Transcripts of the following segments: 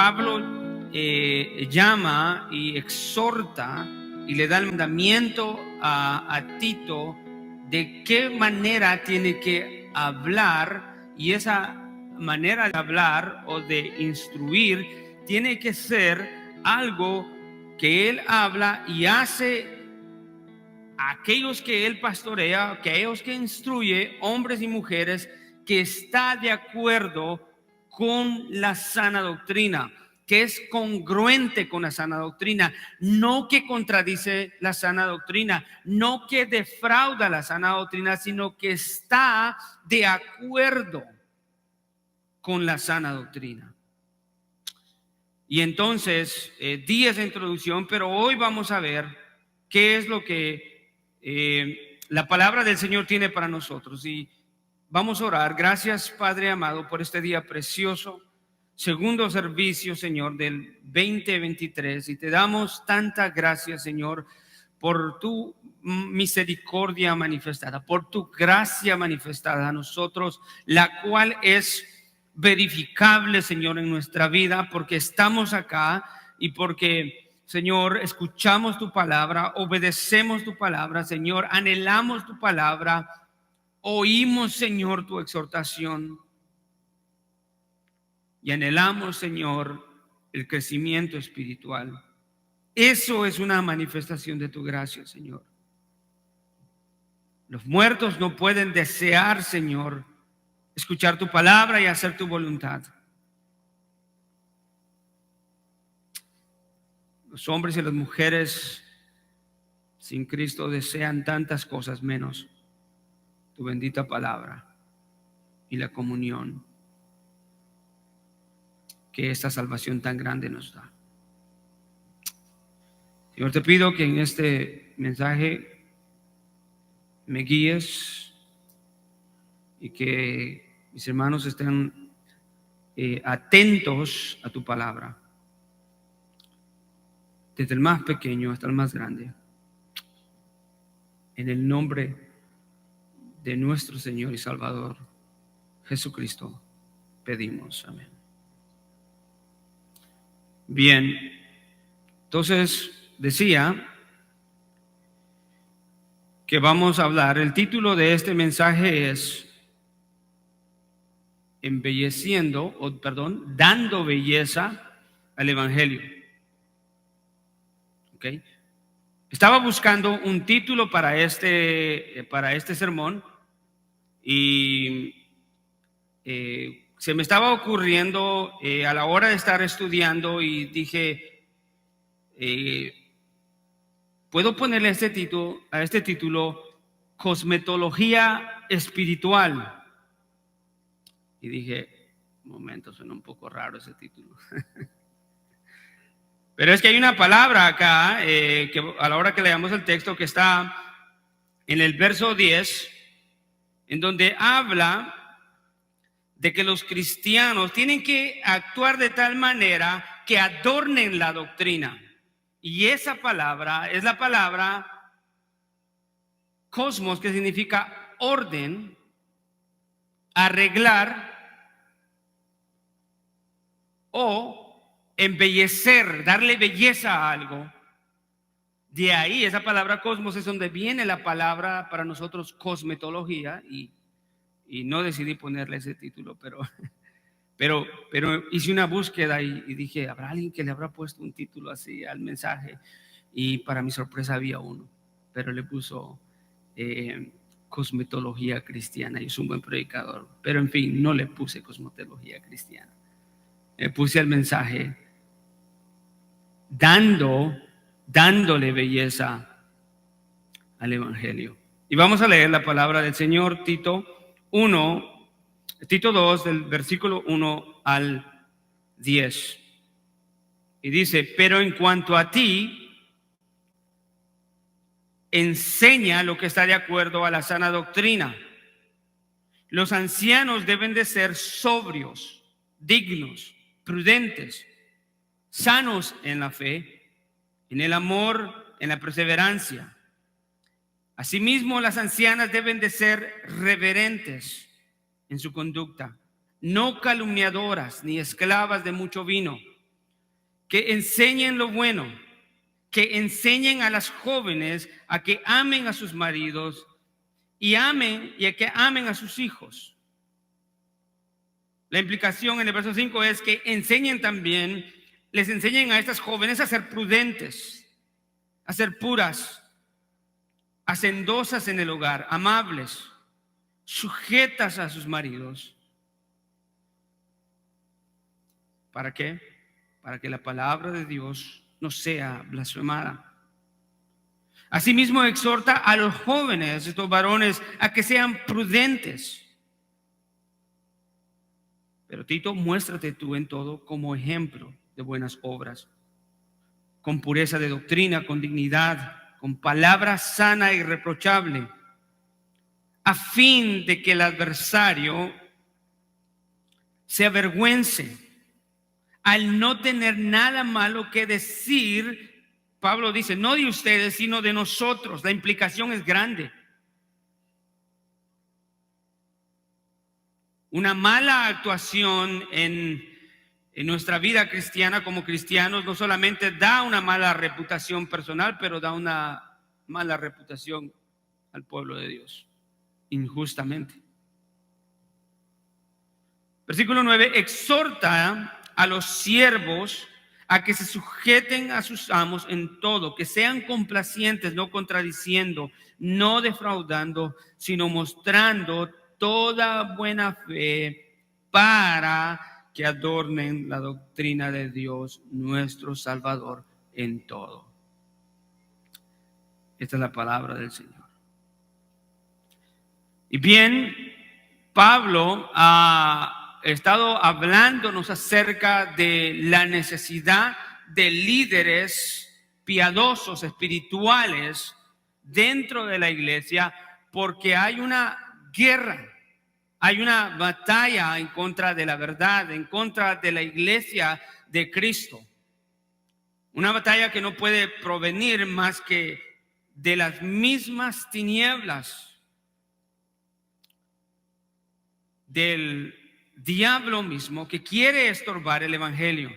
Pablo llama y exhorta y le da el mandamiento a Tito de qué manera tiene que hablar, y esa manera de hablar o de instruir tiene que ser algo que él habla y hace a aquellos que él pastorea, aquellos que instruye, hombres y mujeres, que está de acuerdo con la sana doctrina, que es congruente con la sana doctrina, no que contradice la sana doctrina, no que defrauda la sana doctrina, sino que está de acuerdo con la sana doctrina. Y entonces di esa introducción, pero hoy vamos a ver qué es lo que la palabra del Señor tiene para nosotros. Y vamos a orar. Gracias, Padre amado, por este día precioso, segundo servicio, Señor, del 2023. Y te damos tanta gracia, Señor, por tu misericordia manifestada, por tu gracia manifestada a nosotros, la cual es verificable, Señor, en nuestra vida, porque estamos acá y porque, Señor, escuchamos tu palabra, obedecemos tu palabra, Señor, anhelamos tu palabra, oímos, Señor, tu exhortación y anhelamos, Señor, el crecimiento espiritual. Eso es una manifestación de tu gracia, Señor. Los muertos no pueden desear, Señor, escuchar tu palabra y hacer tu voluntad. Los hombres y las mujeres sin Cristo desean tantas cosas menos tu bendita palabra y la comunión que esta salvación tan grande nos da. Señor, te pido que en este mensaje me guíes y que mis hermanos estén atentos a tu palabra, desde el más pequeño hasta el más grande. En el nombre de nuestro Señor y Salvador Jesucristo pedimos. Amén. Bien, entonces decía que vamos a hablar. El título de este mensaje es dando belleza al Evangelio. ¿Okay? Estaba buscando un título para este sermón y se me estaba ocurriendo a la hora de estar estudiando, y dije, puedo ponerle a este título cosmetología espiritual. Y dije, un momento, suena un poco raro ese título. Pero es que hay una palabra acá, que a la hora que leamos el texto, que está en el verso 10, en donde habla de que los cristianos tienen que actuar de tal manera que adornen la doctrina. Y esa palabra es la palabra cosmos, que significa orden, arreglar o embellecer, darle belleza a algo. De ahí, esa palabra cosmos es donde viene la palabra para nosotros cosmetología, y no decidí ponerle ese título, pero hice una búsqueda y dije, ¿habrá alguien que le habrá puesto un título así al mensaje? Y para mi sorpresa había uno, pero le puso cosmetología cristiana, y es un buen predicador. Pero en fin, no le puse cosmetología cristiana. Le puse al mensaje dándole belleza al Evangelio. Y vamos a leer la palabra del Señor, Tito 2, del versículo 1 al 10. Y dice, pero en cuanto a ti, enseña lo que está de acuerdo a la sana doctrina. Los ancianos deben de ser sobrios, dignos, prudentes, sanos en la fe, en el amor, en la perseverancia. Asimismo, las ancianas deben de ser reverentes en su conducta, no calumniadoras ni esclavas de mucho vino, que enseñen lo bueno, que enseñen a las jóvenes a que amen a sus maridos y a que amen a sus hijos. La implicación en el verso 5 es que les enseñen a estas jóvenes a ser prudentes, a ser puras, hacendosas en el hogar, amables, sujetas a sus maridos. ¿Para qué? Para que la palabra de Dios no sea blasfemada. Asimismo, exhorta a los jóvenes, estos varones, a que sean prudentes. Pero Tito, muéstrate tú en todo como ejemplo de buenas obras, con pureza de doctrina, con dignidad, con palabra sana y irreprochable, a fin de que el adversario se avergüence al no tener nada malo que decir. Pablo dice, no de ustedes, sino de nosotros. La implicación es grande. Una mala actuación en nuestra vida cristiana como cristianos no solamente da una mala reputación personal, pero da una mala reputación al pueblo de Dios, injustamente. Versículo 9, exhorta a los siervos a que se sujeten a sus amos en todo, que sean complacientes, no contradiciendo, no defraudando, sino mostrando toda buena fe para que adornen la doctrina de Dios, nuestro Salvador, en todo. Esta es la palabra del Señor. Y bien, Pablo ha estado hablándonos acerca de la necesidad de líderes piadosos, espirituales dentro de la iglesia, porque hay una guerra, hay una batalla en contra de la verdad, en contra de la iglesia de Cristo. Una batalla que no puede provenir más que de las mismas tinieblas del diablo mismo, que quiere estorbar el evangelio.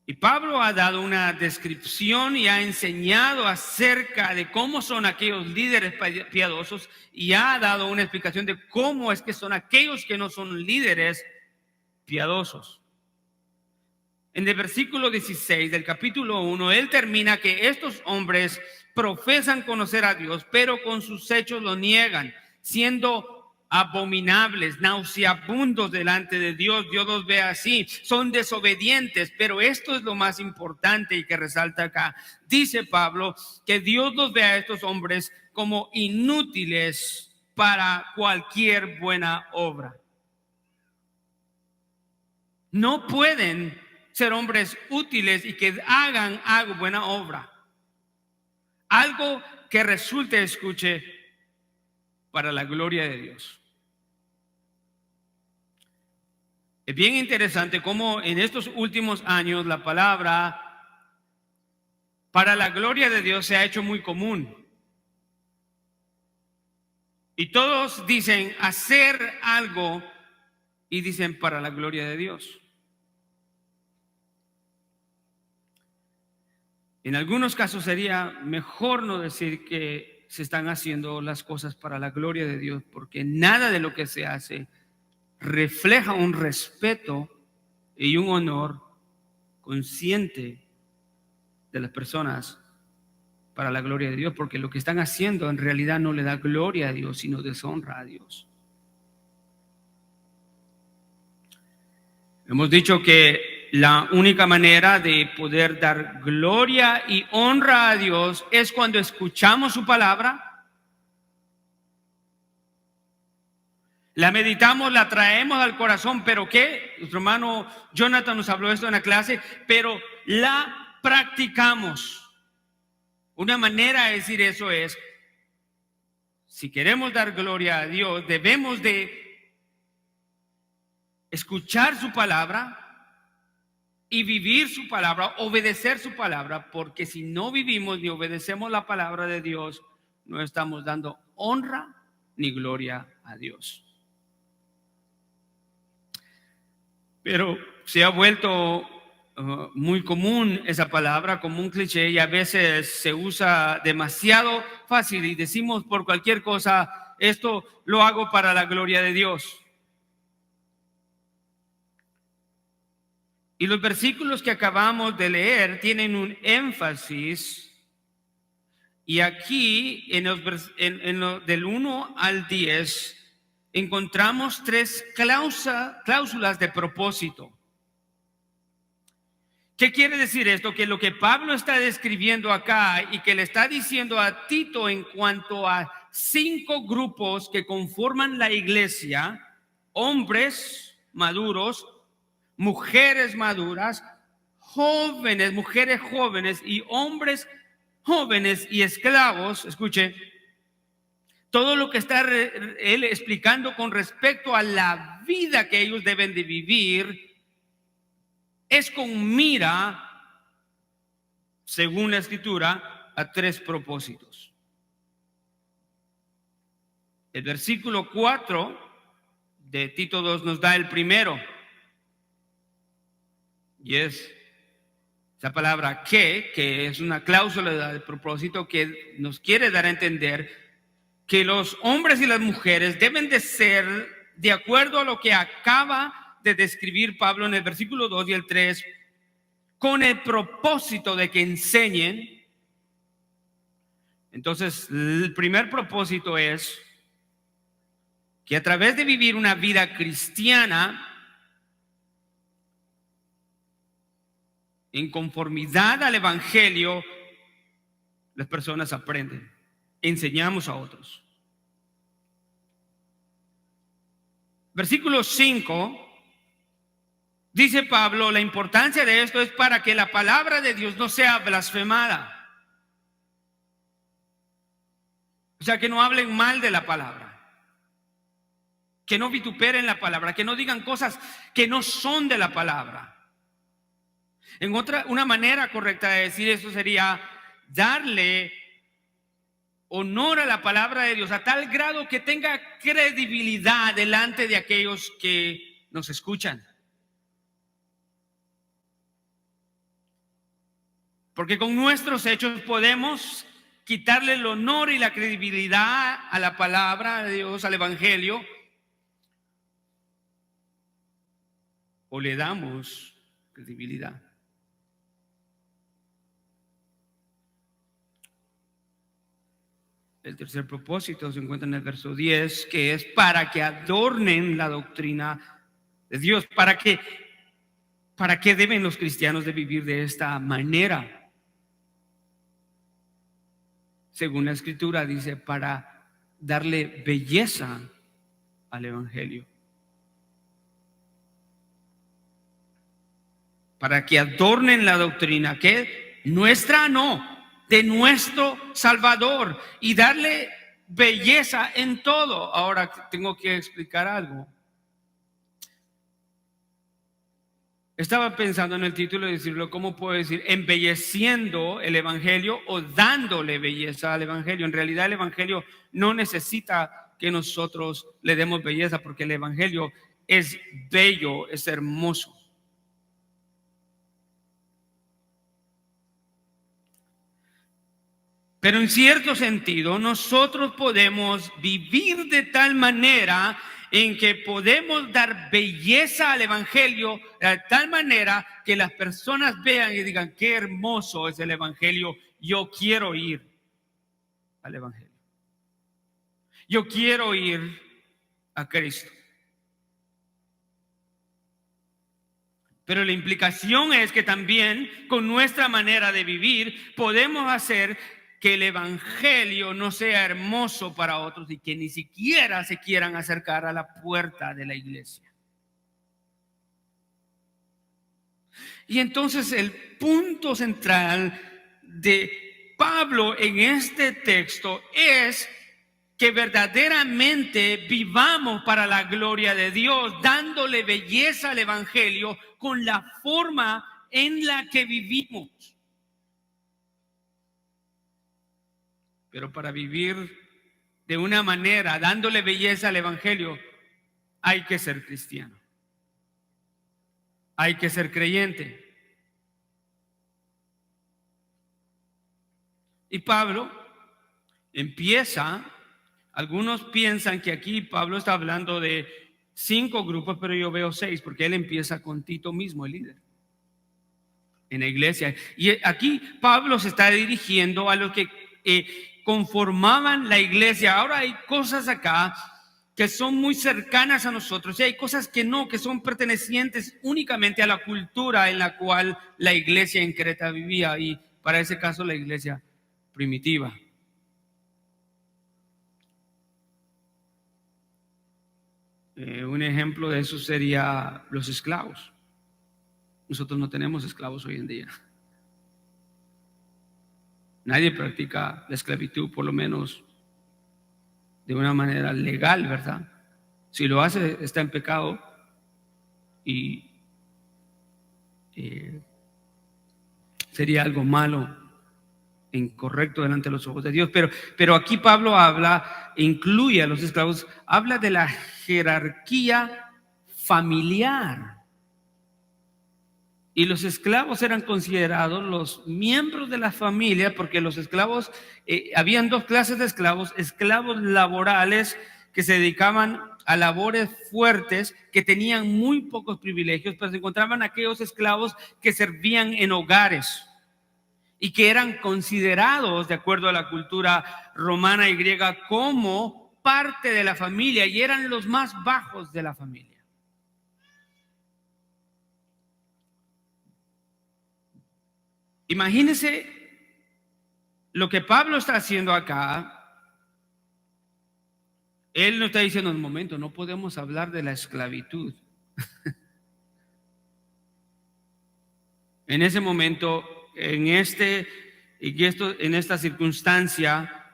Y Pablo ha dado una descripción y ha enseñado acerca de cómo son aquellos líderes piadosos, y ha dado una explicación de cómo es que son aquellos que no son líderes piadosos. En el versículo 16 del capítulo 1, él termina que estos hombres profesan conocer a Dios, pero con sus hechos lo niegan, siendo abominables, nauseabundos delante de Dios. Dios los ve así, son desobedientes. Pero esto es lo más importante y que resalta acá. Dice Pablo que Dios los ve a estos hombres como inútiles para cualquier buena obra. No pueden ser hombres útiles y que hagan algo buena obra, algo que resulte, escuche, para la gloria de Dios. Es bien interesante cómo en estos últimos años la palabra para la gloria de Dios se ha hecho muy común. Y todos dicen hacer algo y dicen para la gloria de Dios. En algunos casos sería mejor no decir que se están haciendo las cosas para la gloria de Dios, porque nada de lo que se hace refleja un respeto y un honor consciente de las personas para la gloria de Dios, porque lo que están haciendo en realidad no le da gloria a Dios, sino deshonra a Dios. Hemos dicho que la única manera de poder dar gloria y honra a Dios es cuando escuchamos su palabra, la meditamos, la traemos al corazón. ¿Pero qué? Nuestro hermano Jonathan nos habló de esto en la clase. Pero la practicamos. Una manera de decir eso es, si queremos dar gloria a Dios, debemos de escuchar su palabra y vivir su palabra, obedecer su palabra, porque si no vivimos ni obedecemos la palabra de Dios, no estamos dando honra ni gloria a Dios. pero se ha vuelto muy común esa palabra, como un cliché, y a veces se usa demasiado fácil y decimos por cualquier cosa, esto lo hago para la gloria de Dios. Y los versículos que acabamos de leer tienen un énfasis, y aquí del 1 al 10 encontramos 3 cláusulas de propósito. ¿Qué quiere decir esto? Que lo que Pablo está describiendo acá y que le está diciendo a Tito en cuanto a 5 grupos que conforman la iglesia: hombres maduros, mujeres maduras, jóvenes, mujeres jóvenes y hombres jóvenes y esclavos. Escuche, todo lo que está él explicando con respecto a la vida que ellos deben de vivir es con mira, según la Escritura, a 3 propósitos. El versículo 4 de Tito 2 nos da el primero, y es esa palabra que es una cláusula de propósito que nos quiere dar a entender que los hombres y las mujeres deben de ser de acuerdo a lo que acaba de describir Pablo en el versículo 2 y el 3, con el propósito de que enseñen. Entonces, el primer propósito es que a través de vivir una vida cristiana en conformidad al Evangelio, las personas aprenden, enseñamos a otros. Versículo 5 dice Pablo, la importancia de esto es para que la palabra de Dios no sea blasfemada. O sea, que no hablen mal de la palabra, que no vituperen la palabra, que no digan cosas que no son de la palabra. Una manera correcta de decir eso sería darle honor a la palabra de Dios a tal grado que tenga credibilidad delante de aquellos que nos escuchan. Porque con nuestros hechos podemos quitarle el honor y la credibilidad a la palabra de Dios, al Evangelio, o le damos credibilidad. El tercer propósito se encuentra en el verso 10, que es para que adornen la doctrina de Dios. ¿Para qué deben los cristianos de vivir de esta manera? Según la Escritura dice, para darle belleza al Evangelio. Para que adornen la doctrina, que nuestra no, de nuestro Salvador, y darle belleza en todo. Ahora tengo que explicar algo. Estaba pensando en el título de decirlo, ¿cómo puedo decir? Embelleciendo el Evangelio o dándole belleza al Evangelio. En realidad el Evangelio no necesita que nosotros le demos belleza, porque el Evangelio es bello, es hermoso. Pero en cierto sentido, nosotros podemos vivir de tal manera en que podemos dar belleza al Evangelio, de tal manera que las personas vean y digan, qué hermoso es el Evangelio, yo quiero ir al Evangelio. Yo quiero ir a Cristo. Pero la implicación es que también con nuestra manera de vivir podemos hacer que el Evangelio no sea hermoso para otros y que ni siquiera se quieran acercar a la puerta de la iglesia. Y entonces el punto central de Pablo en este texto es que verdaderamente vivamos para la gloria de Dios, dándole belleza al Evangelio con la forma en la que vivimos. Pero para vivir de una manera, dándole belleza al Evangelio, hay que ser cristiano. hay que ser creyente. Y Pablo empieza, algunos piensan que aquí Pablo está hablando de 5 grupos, pero yo veo 6, porque él empieza con Tito mismo, el líder en la iglesia. Y aquí Pablo se está dirigiendo a los que conformaban la iglesia. Ahora hay cosas acá que son muy cercanas a nosotros y hay cosas que no, que son pertenecientes únicamente a la cultura en la cual la iglesia en Creta vivía, y para ese caso la iglesia primitiva. Un ejemplo de eso sería los esclavos. Nosotros no tenemos esclavos hoy en día. Nadie practica la esclavitud, por lo menos de una manera legal, ¿verdad? Si lo hace, está en pecado y sería algo malo, incorrecto delante de los ojos de Dios. Pero aquí Pablo habla, incluye a los esclavos, habla de la jerarquía familiar. Y los esclavos eran considerados los miembros de la familia, porque los esclavos, habían 2 clases de esclavos: esclavos laborales que se dedicaban a labores fuertes, que tenían muy pocos privilegios, pero se encontraban aquellos esclavos que servían en hogares y que eran considerados, de acuerdo a la cultura romana y griega, como parte de la familia, y eran los más bajos de la familia. Imagínense lo que Pablo está haciendo acá. Él no está diciendo: un momento, no podemos hablar de la esclavitud. En ese momento, en esta circunstancia,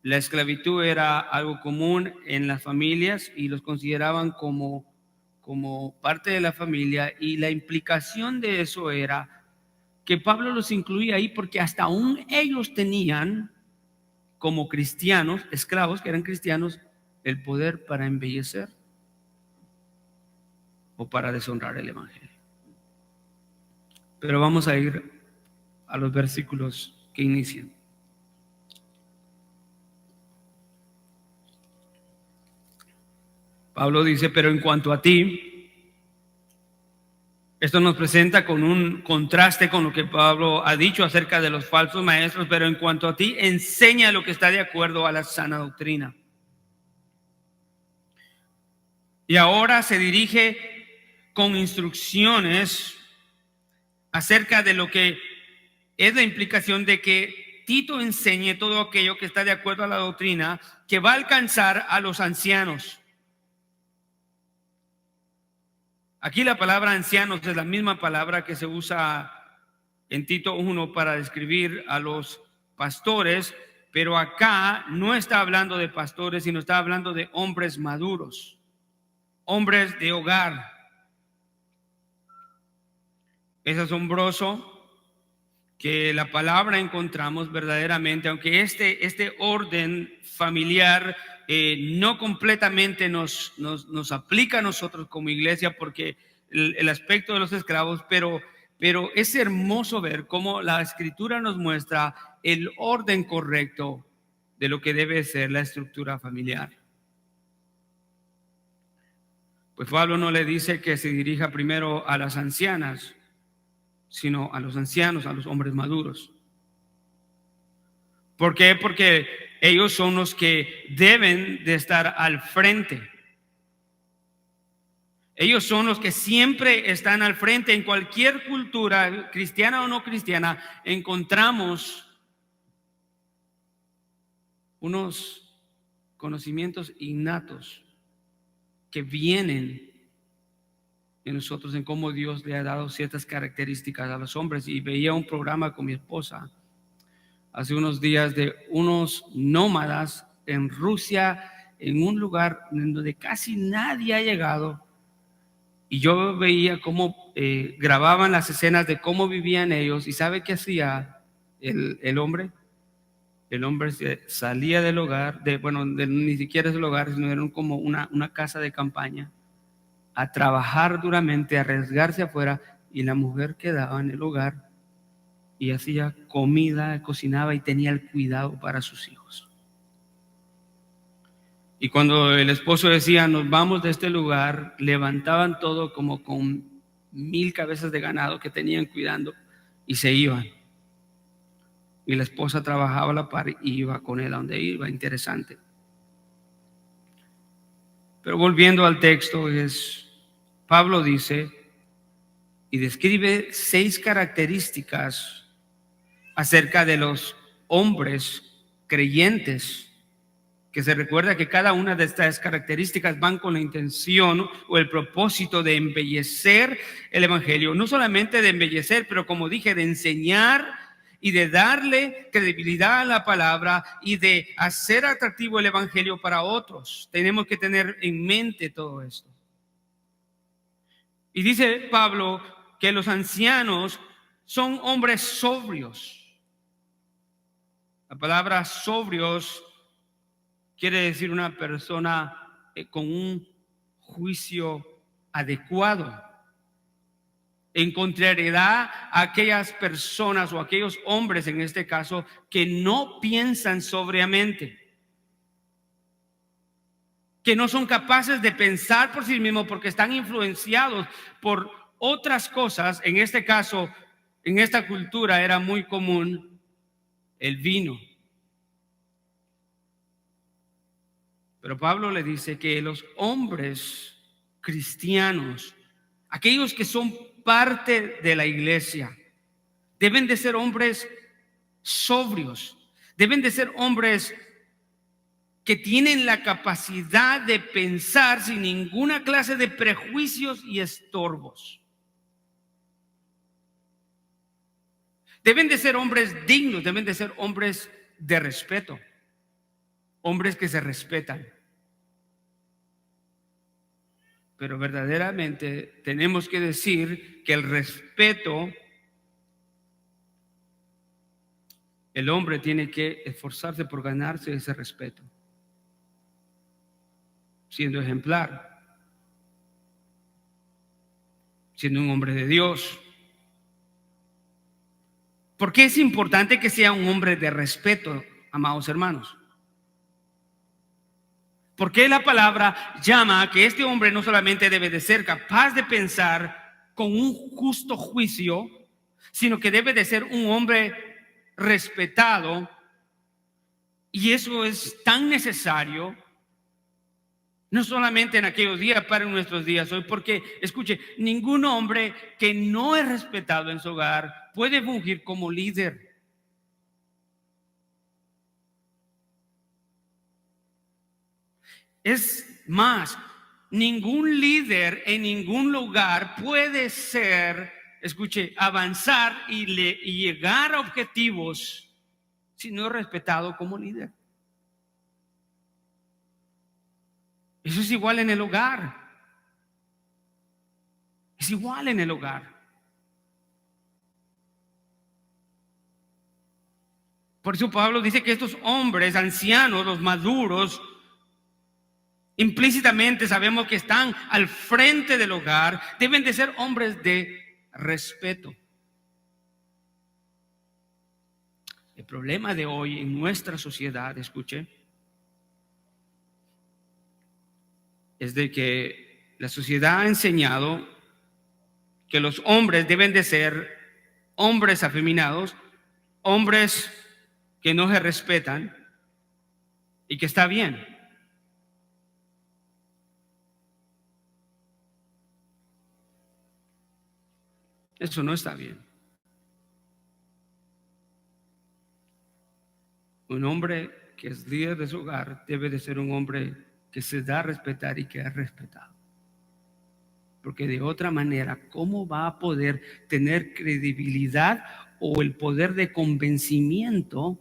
la esclavitud era algo común en las familias y los consideraban como parte de la familia, y la implicación de eso era que Pablo los incluía ahí porque hasta aún ellos tenían, como cristianos, esclavos que eran cristianos, el poder para embellecer o para deshonrar el evangelio. Pero vamos a ir a los versículos que inician. Pablo dice: pero en cuanto a ti. Esto nos presenta con un contraste con lo que Pablo ha dicho acerca de los falsos maestros. Pero en cuanto a ti, enseña lo que está de acuerdo a la sana doctrina. Y ahora se dirige con instrucciones acerca de lo que es la implicación de que Tito enseñe todo aquello que está de acuerdo a la doctrina, que va a alcanzar a los ancianos. Aquí la palabra ancianos es la misma palabra que se usa en Tito 1 para describir a los pastores, pero acá no está hablando de pastores, sino está hablando de hombres maduros, hombres de hogar. Es asombroso que la palabra encontramos verdaderamente, aunque este orden familiar no completamente nos aplica a nosotros como iglesia, porque el aspecto de los esclavos, pero es hermoso ver cómo la escritura nos muestra el orden correcto de lo que debe ser la estructura familiar. Pues Pablo no le dice que se dirija primero a las ancianas, sino a los ancianos, a los hombres maduros. ¿Por qué? Porque ellos son los que deben de estar al frente. Ellos son los que siempre están al frente. En cualquier cultura, cristiana o no cristiana, encontramos unos conocimientos innatos que vienen en nosotros, en cómo Dios le ha dado ciertas características a los hombres. Y veía un programa con mi esposa hace unos días de unos nómadas en Rusia, en un lugar en donde casi nadie ha llegado, y yo veía cómo grababan las escenas de cómo vivían ellos. ¿Y sabe qué hacía el hombre? El hombre salía del hogar, ni siquiera es el hogar, sino era como una casa de campaña, a trabajar duramente, a arriesgarse afuera, y la mujer quedaba en el hogar y hacía comida, cocinaba y tenía el cuidado para sus hijos. Y cuando el esposo decía, nos vamos de este lugar, levantaban todo como con 1000 cabezas de ganado que tenían cuidando y se iban. Y la esposa trabajaba a la par y iba con él a donde iba. Interesante. Pero volviendo al texto, Pablo dice y describe 6 características acerca de los hombres creyentes, que se recuerda que cada una de estas características van con la intención o el propósito de embellecer el evangelio, no solamente de embellecer, pero como dije, de enseñar y de darle credibilidad a la palabra y de hacer atractivo el evangelio para otros. Tenemos que tener en mente todo esto. Y dice Pablo que los ancianos son hombres sobrios. La palabra sobrios quiere decir una persona con un juicio adecuado, en contrariedad a aquellas personas o aquellos hombres en este caso que no piensan sobriamente, que no son capaces de pensar por sí mismos porque están influenciados por otras cosas. En este caso, en esta cultura era muy común el vino. Pero Pablo le dice que los hombres cristianos, aquellos que son parte de la iglesia, deben de ser hombres sobrios, deben de ser hombres que tienen la capacidad de pensar sin ninguna clase de prejuicios y estorbos. Deben de ser hombres dignos, deben de ser hombres de respeto, hombres que se respetan. Pero verdaderamente tenemos que decir que el respeto, el hombre tiene que esforzarse por ganarse ese respeto, siendo ejemplar, siendo un hombre de Dios. ¿Por qué es importante que sea un hombre de respeto, amados hermanos? Porque la palabra llama a que este hombre no solamente debe de ser capaz de pensar con un justo juicio, sino que debe de ser un hombre respetado. Y eso es tan necesario, no solamente en aquellos días, para nuestros días hoy, porque, escuche, ningún hombre que no es respetado en su hogar puede fungir como líder. Es más, ningún líder en ningún lugar puede ser, escuche, avanzar y llegar a objetivos si no es respetado como líder. Eso es igual en el hogar. Es igual en el hogar. Por eso Pablo dice que estos hombres ancianos, los maduros, implícitamente sabemos que están al frente del hogar, deben de ser hombres de respeto. El problema de hoy en nuestra sociedad, escuche, es de que la sociedad ha enseñado que los hombres deben de ser hombres afeminados, hombres que no se respetan y que está bien. Eso no está bien. Un hombre que es líder de su hogar debe de ser un hombre que se da a respetar y que es respetado. Porque de otra manera, ¿cómo va a poder tener credibilidad o el poder de convencimiento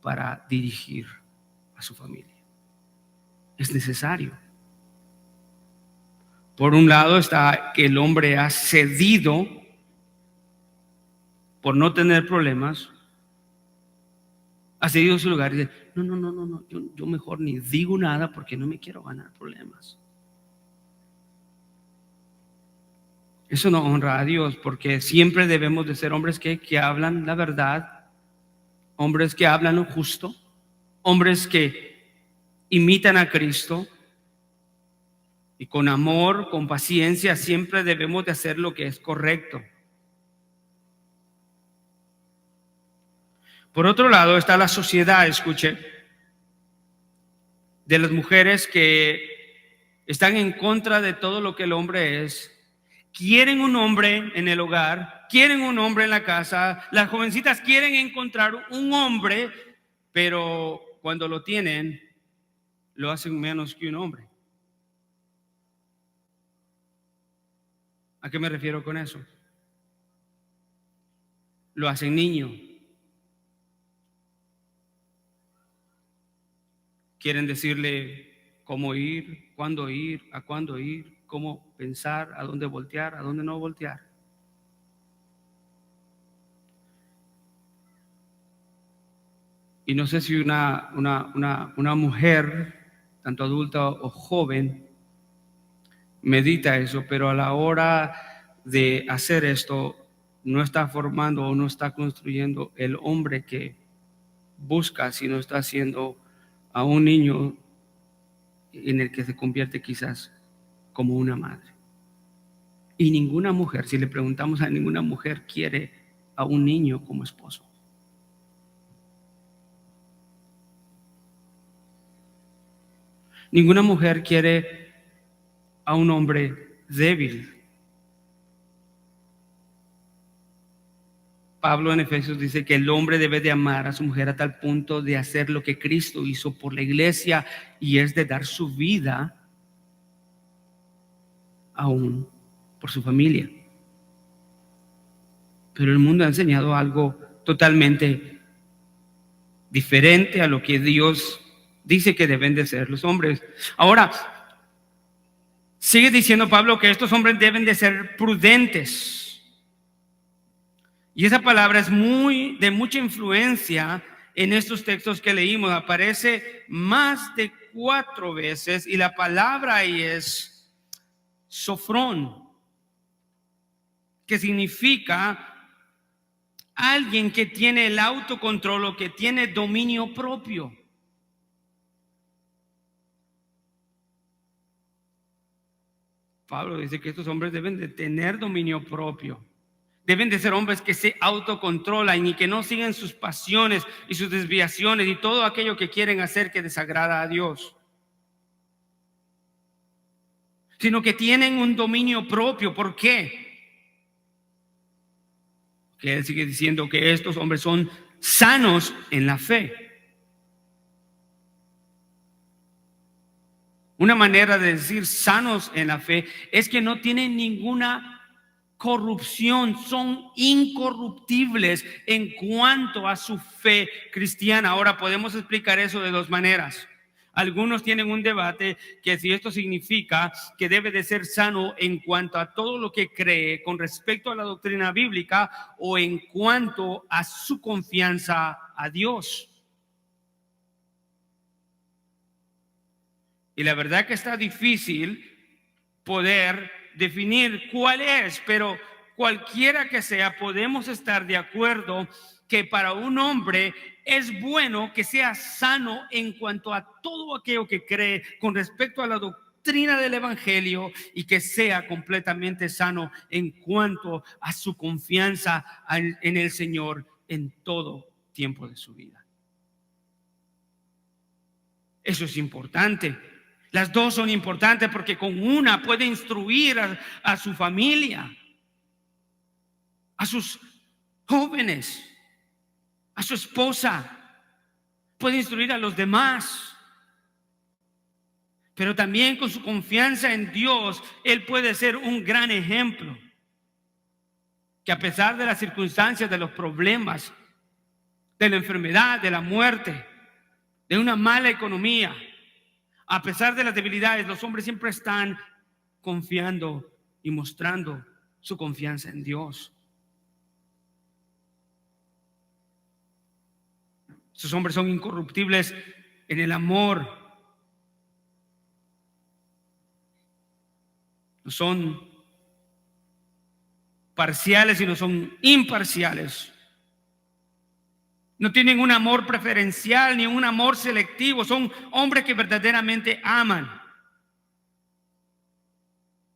para dirigir a su familia? Es necesario. Por un lado está que el hombre ha cedido por no tener problemas, ha cedido su lugar y dice, no, yo mejor ni digo nada porque no me quiero ganar problemas. Eso no honra a Dios, porque siempre debemos de ser hombres que hablan la verdad, hombres que hablan lo justo, hombres que imitan a Cristo, y con amor, con paciencia, siempre debemos de hacer lo que es correcto. Por otro lado está la sociedad, escuche, de las mujeres que están en contra de todo lo que el hombre es. Quieren un hombre en el hogar, quieren un hombre en la casa. Las jovencitas quieren encontrar un hombre, pero cuando lo tienen, lo hacen menos que un hombre. ¿A qué me refiero con eso? Lo hacen niño. Quieren decirle cómo ir, a cuándo ir, cómo pensar, a dónde voltear, a dónde no voltear. Y no sé si una mujer, tanto adulta o joven, medita eso, pero a la hora de hacer esto, no está formando o no está construyendo el hombre que busca, sino está haciendo a un niño en el que se convierte quizás como una madre. Y ninguna mujer, si le preguntamos a ninguna mujer, quiere a un niño como esposo. Ninguna mujer quiere a un hombre débil. Pablo en Efesios dice que el hombre debe de amar a su mujer a tal punto de hacer lo que Cristo hizo por la iglesia, y es de dar su vida aún por su familia. Pero el mundo ha enseñado algo totalmente diferente a lo que Dios dice que deben de ser los hombres. Ahora, sigue diciendo Pablo que estos hombres deben de ser prudentes. Y esa palabra es de mucha influencia en estos textos que leímos. Aparece más de 4 veces y la palabra ahí es sofrón, que significa alguien que tiene el autocontrol o que tiene dominio propio. Pablo dice que estos hombres deben de tener dominio propio. Deben de ser hombres que se autocontrolan y que no siguen sus pasiones y sus desviaciones y todo aquello que quieren hacer que desagrada a Dios, sino que tienen un dominio propio. ¿Por qué? Que él sigue diciendo que estos hombres son sanos en la fe. Una manera de decir sanos en la fe es que no tienen ninguna corrupción, son incorruptibles en cuanto a su fe cristiana. Ahora podemos explicar eso de 2 maneras. Algunos tienen un debate que si esto significa que debe de ser sano en cuanto a todo lo que cree con respecto a la doctrina bíblica o en cuanto a su confianza a Dios. Y la verdad que está difícil poder definir cuál es, pero cualquiera que sea, podemos estar de acuerdo que para un hombre es bueno que sea sano en cuanto a todo aquello que cree con respecto a la doctrina del evangelio, y que sea completamente sano en cuanto a su confianza en el Señor en todo tiempo de su vida. Eso es importante. Las dos son importantes porque con una puede instruir a su familia, a sus jóvenes, a su esposa, puede instruir a los demás. Pero también con su confianza en Dios, él puede ser un gran ejemplo. Que a pesar de las circunstancias, de los problemas, de la enfermedad, de la muerte, de una mala economía, a pesar de las debilidades, los hombres siempre están confiando y mostrando su confianza en Dios. Esos hombres son incorruptibles en el amor. No son parciales, sino son imparciales. No tienen un amor preferencial ni un amor selectivo. Son hombres que verdaderamente aman.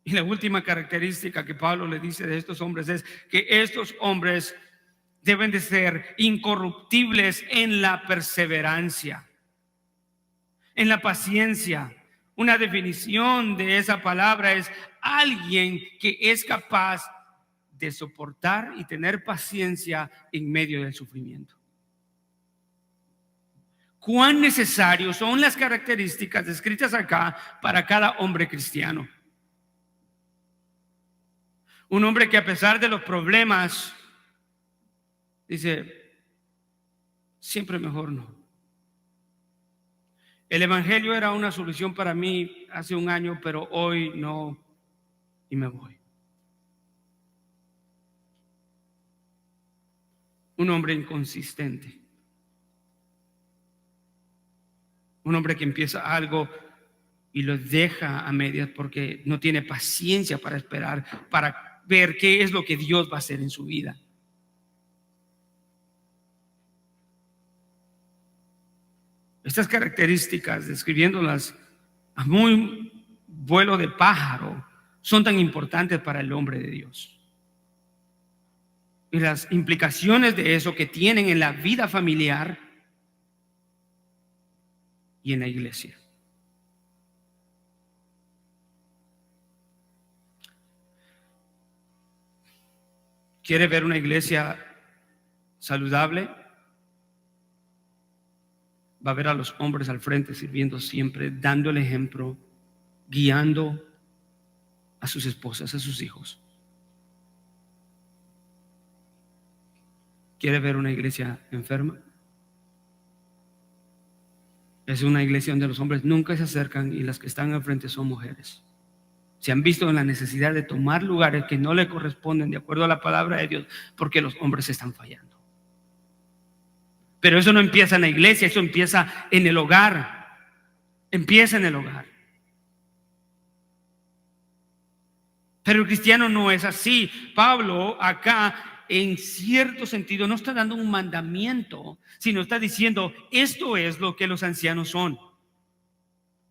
Y la última característica que Pablo le dice de estos hombres es que estos hombres deben de ser incorruptibles en la perseverancia, en la paciencia. Una definición de esa palabra es alguien que es capaz de soportar y tener paciencia en medio del sufrimiento. Cuán necesarios son las características descritas acá para cada hombre cristiano. Un hombre que a pesar de los problemas dice, siempre mejor no. El evangelio era una solución para mí hace un año, pero hoy no, y me voy. Un hombre inconsistente. Un hombre que empieza algo y lo deja a medias porque no tiene paciencia para esperar, para ver qué es lo que Dios va a hacer en su vida. Estas características, describiéndolas a muy vuelo de pájaro, son tan importantes para el hombre de Dios. Y las implicaciones de eso que tienen en la vida familiar y en la iglesia. ¿Quiere ver una iglesia saludable? Va a ver a los hombres al frente sirviendo siempre, dando el ejemplo, guiando a sus esposas, a sus hijos. ¿Quiere ver una iglesia enferma? Es una iglesia donde los hombres nunca se acercan y las que están al frente son mujeres. Se han visto en la necesidad de tomar lugares que no le corresponden de acuerdo a la palabra de Dios porque los hombres están fallando. Pero eso no empieza en la iglesia, eso empieza en el hogar. Empieza en el hogar. Pero el cristiano no es así. Pablo acá en cierto sentido no está dando un mandamiento, sino está diciendo esto es lo que los ancianos son.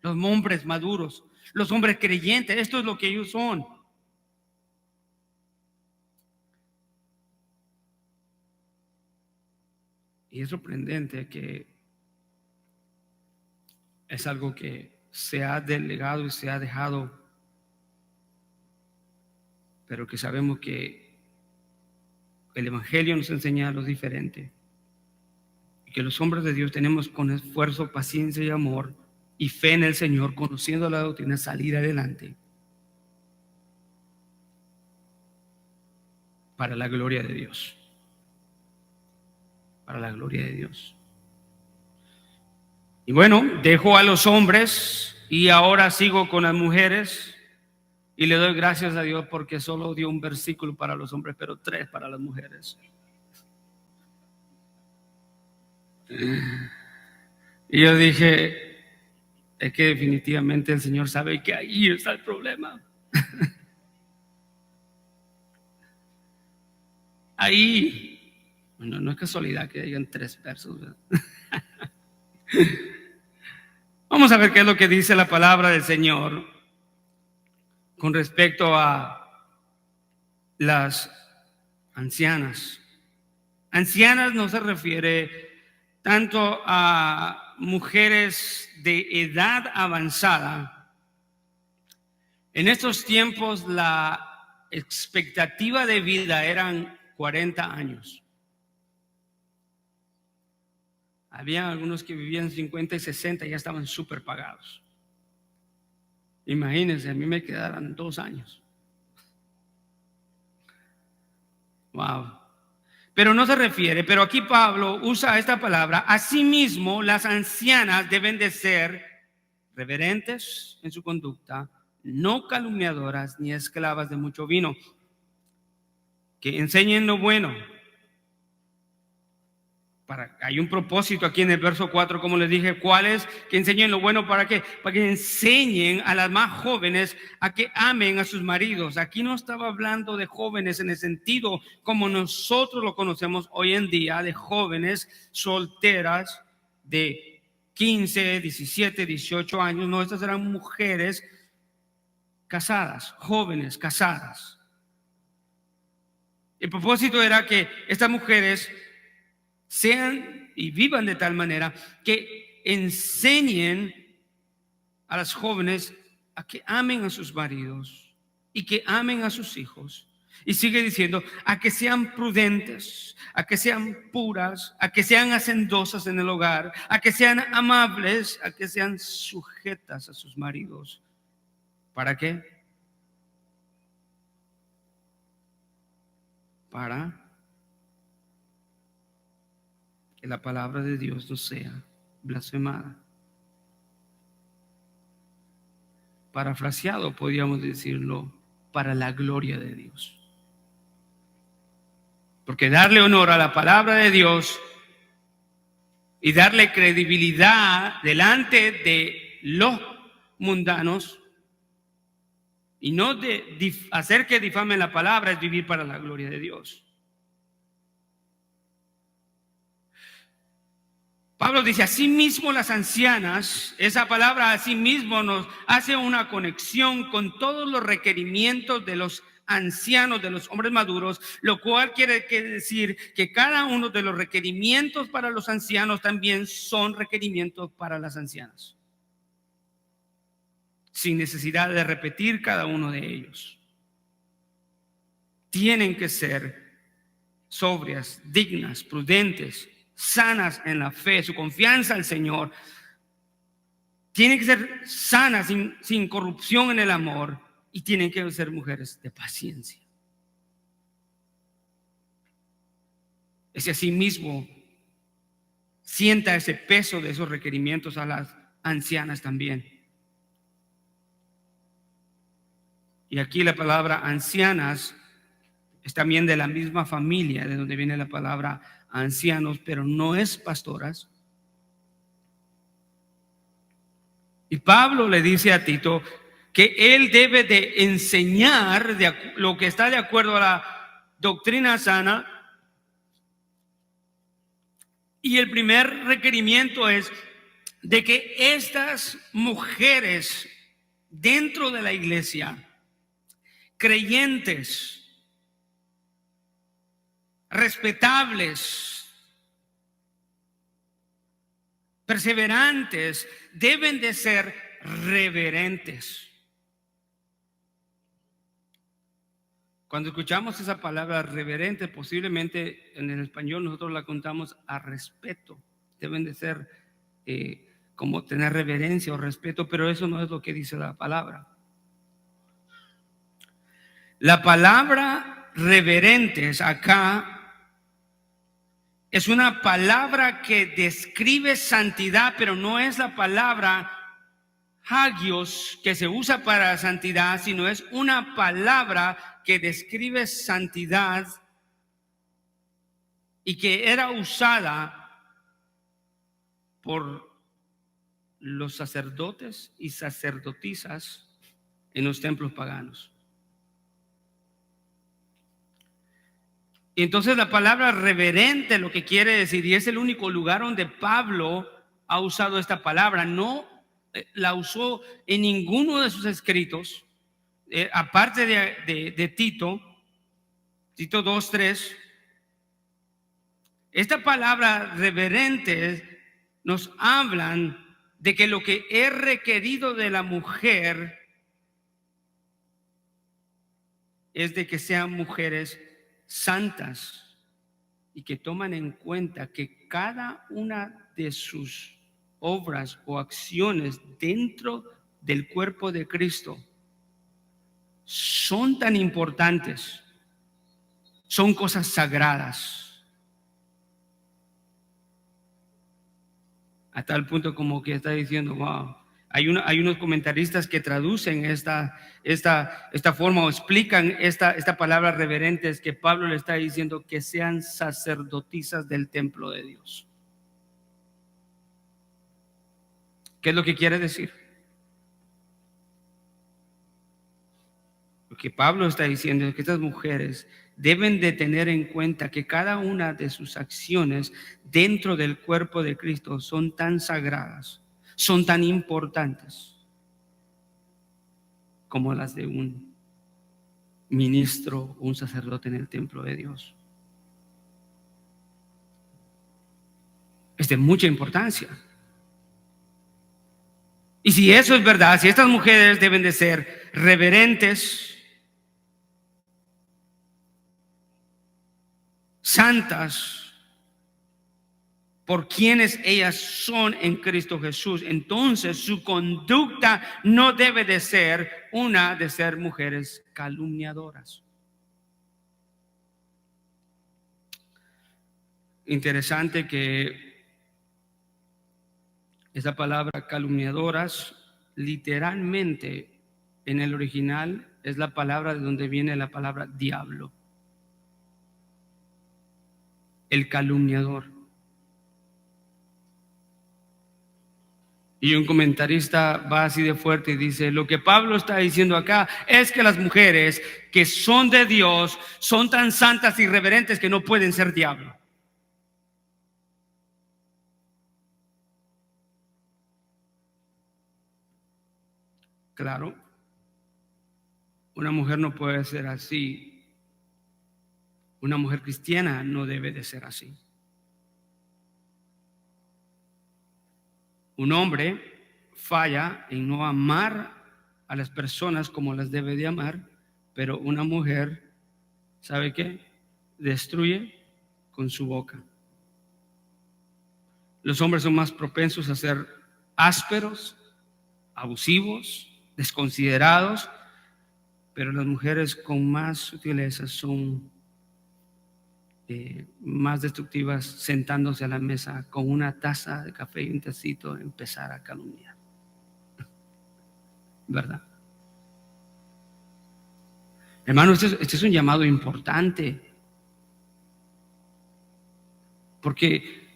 Los hombres maduros, los hombres creyentes, esto es lo que ellos son. Y es sorprendente que es algo que se ha delegado y se ha dejado, pero que sabemos que el evangelio nos enseña lo diferente. Y que los hombres de Dios tenemos con esfuerzo, paciencia y amor y fe en el Señor, conociendo la doctrina, salir adelante para la gloria de Dios. Para la gloria de Dios. Y bueno, dejo a los hombres y ahora sigo con las mujeres. Y le doy gracias a Dios porque solo dio un versículo para los hombres, pero 3 para las mujeres. Y yo dije, es que definitivamente el Señor sabe que ahí está el problema. Ahí, bueno, no es casualidad que hayan 3 versos, ¿verdad? Vamos a ver qué es lo que dice la palabra del Señor con respecto a las ancianas. Ancianas no se refiere tanto a mujeres de edad avanzada. En estos tiempos la expectativa de vida eran 40 años. Había algunos que vivían 50 y 60 y ya estaban súper pagados. Imagínense, a mí me quedaran 2 años. Wow. Pero no se refiere, pero aquí Pablo usa esta palabra. Asimismo, las ancianas deben de ser reverentes en su conducta, no calumniadoras ni esclavas de mucho vino, que enseñen lo bueno, Hay un propósito aquí en el verso 4, como les dije, ¿cuál es? Que enseñen lo bueno. ¿Para qué? Para que enseñen a las más jóvenes a que amen a sus maridos. Aquí no estaba hablando de jóvenes en el sentido como nosotros lo conocemos hoy en día, de jóvenes solteras de 15, 17, 18 años. No, estas eran mujeres casadas, jóvenes casadas. El propósito era que estas mujeres sean y vivan de tal manera que enseñen a las jóvenes a que amen a sus maridos y que amen a sus hijos. Y sigue diciendo, a que sean prudentes, a que sean puras, a que sean hacendosas en el hogar, a que sean amables, a que sean sujetas a sus maridos. ¿Para qué? Para que la palabra de Dios no sea blasfemada. Parafraseado, podríamos decirlo, para la gloria de Dios. Porque darle honor a la palabra de Dios y darle credibilidad delante de los mundanos y no de hacer que difamen la palabra es vivir para la gloria de Dios. Pablo dice, asimismo las ancianas, esa palabra asimismo nos hace una conexión con todos los requerimientos de los ancianos, de los hombres maduros, lo cual quiere decir que cada uno de los requerimientos para los ancianos también son requerimientos para las ancianas, sin necesidad de repetir cada uno de ellos. Tienen que ser sobrias, dignas, prudentes, sanas en la fe, su confianza al Señor. Tienen que ser sanas, sin corrupción en el amor, y tienen que ser mujeres de paciencia. Ese asimismo sienta ese peso de esos requerimientos a las ancianas también. Y aquí la palabra ancianas es también de la misma familia de donde viene la palabra ancianos, pero no es pastoras. Y Pablo le dice a Tito que él debe de enseñar lo que está de acuerdo a la doctrina sana. Y el primer requerimiento es de que estas mujeres dentro de la iglesia, creyentes, respetables, perseverantes, deben de ser reverentes. Cuando escuchamos esa palabra reverente, posiblemente en el español nosotros la contamos a respeto. Deben de ser como tener reverencia o respeto, pero eso no es lo que dice la palabra. La palabra reverentes acá es una palabra que describe santidad, pero no es la palabra hagios que se usa para santidad, sino es una palabra que describe santidad y que era usada por los sacerdotes y sacerdotisas en los templos paganos. Y entonces la palabra reverente lo que quiere decir, y es el único lugar donde Pablo ha usado esta palabra, no la usó en ninguno de sus escritos, aparte de Tito 2:3. Esta palabra reverente nos hablan de que lo que es requerido de la mujer es de que sean mujeres santas y que toman en cuenta que cada una de sus obras o acciones dentro del cuerpo de Cristo son tan importantes, son cosas sagradas, a tal punto como que está diciendo, wow, Hay unos comentaristas que traducen esta forma o explican esta palabra reverentes, que Pablo le está diciendo que sean sacerdotisas del templo de Dios. ¿Qué es lo que quiere decir? Lo que Pablo está diciendo es que estas mujeres deben de tener en cuenta que cada una de sus acciones dentro del cuerpo de Cristo son tan sagradas, son tan importantes como las de un ministro o un sacerdote en el templo de Dios. Es de mucha importancia. Y si eso es verdad, si estas mujeres deben de ser reverentes, santas, por quienes ellas son en Cristo Jesús, entonces su conducta no debe de ser una de ser mujeres calumniadoras. Interesante que esa palabra calumniadoras literalmente en el original es la palabra de donde viene la palabra diablo. El calumniador. Y un comentarista va así de fuerte y dice: lo que Pablo está diciendo acá es que las mujeres que son de Dios son tan santas y reverentes que no pueden ser diablo. Claro, una mujer no puede ser así. Una mujer cristiana no debe de ser así. Un hombre falla en no amar a las personas como las debe de amar, pero una mujer, ¿sabe qué? Destruye con su boca. Los hombres son más propensos a ser ásperos, abusivos, desconsiderados, pero las mujeres con más sutileza son más destructivas, sentándose a la mesa con una taza de café y un tecito, empezar a calumniar. ¿Verdad? Hermano, este es un llamado importante, porque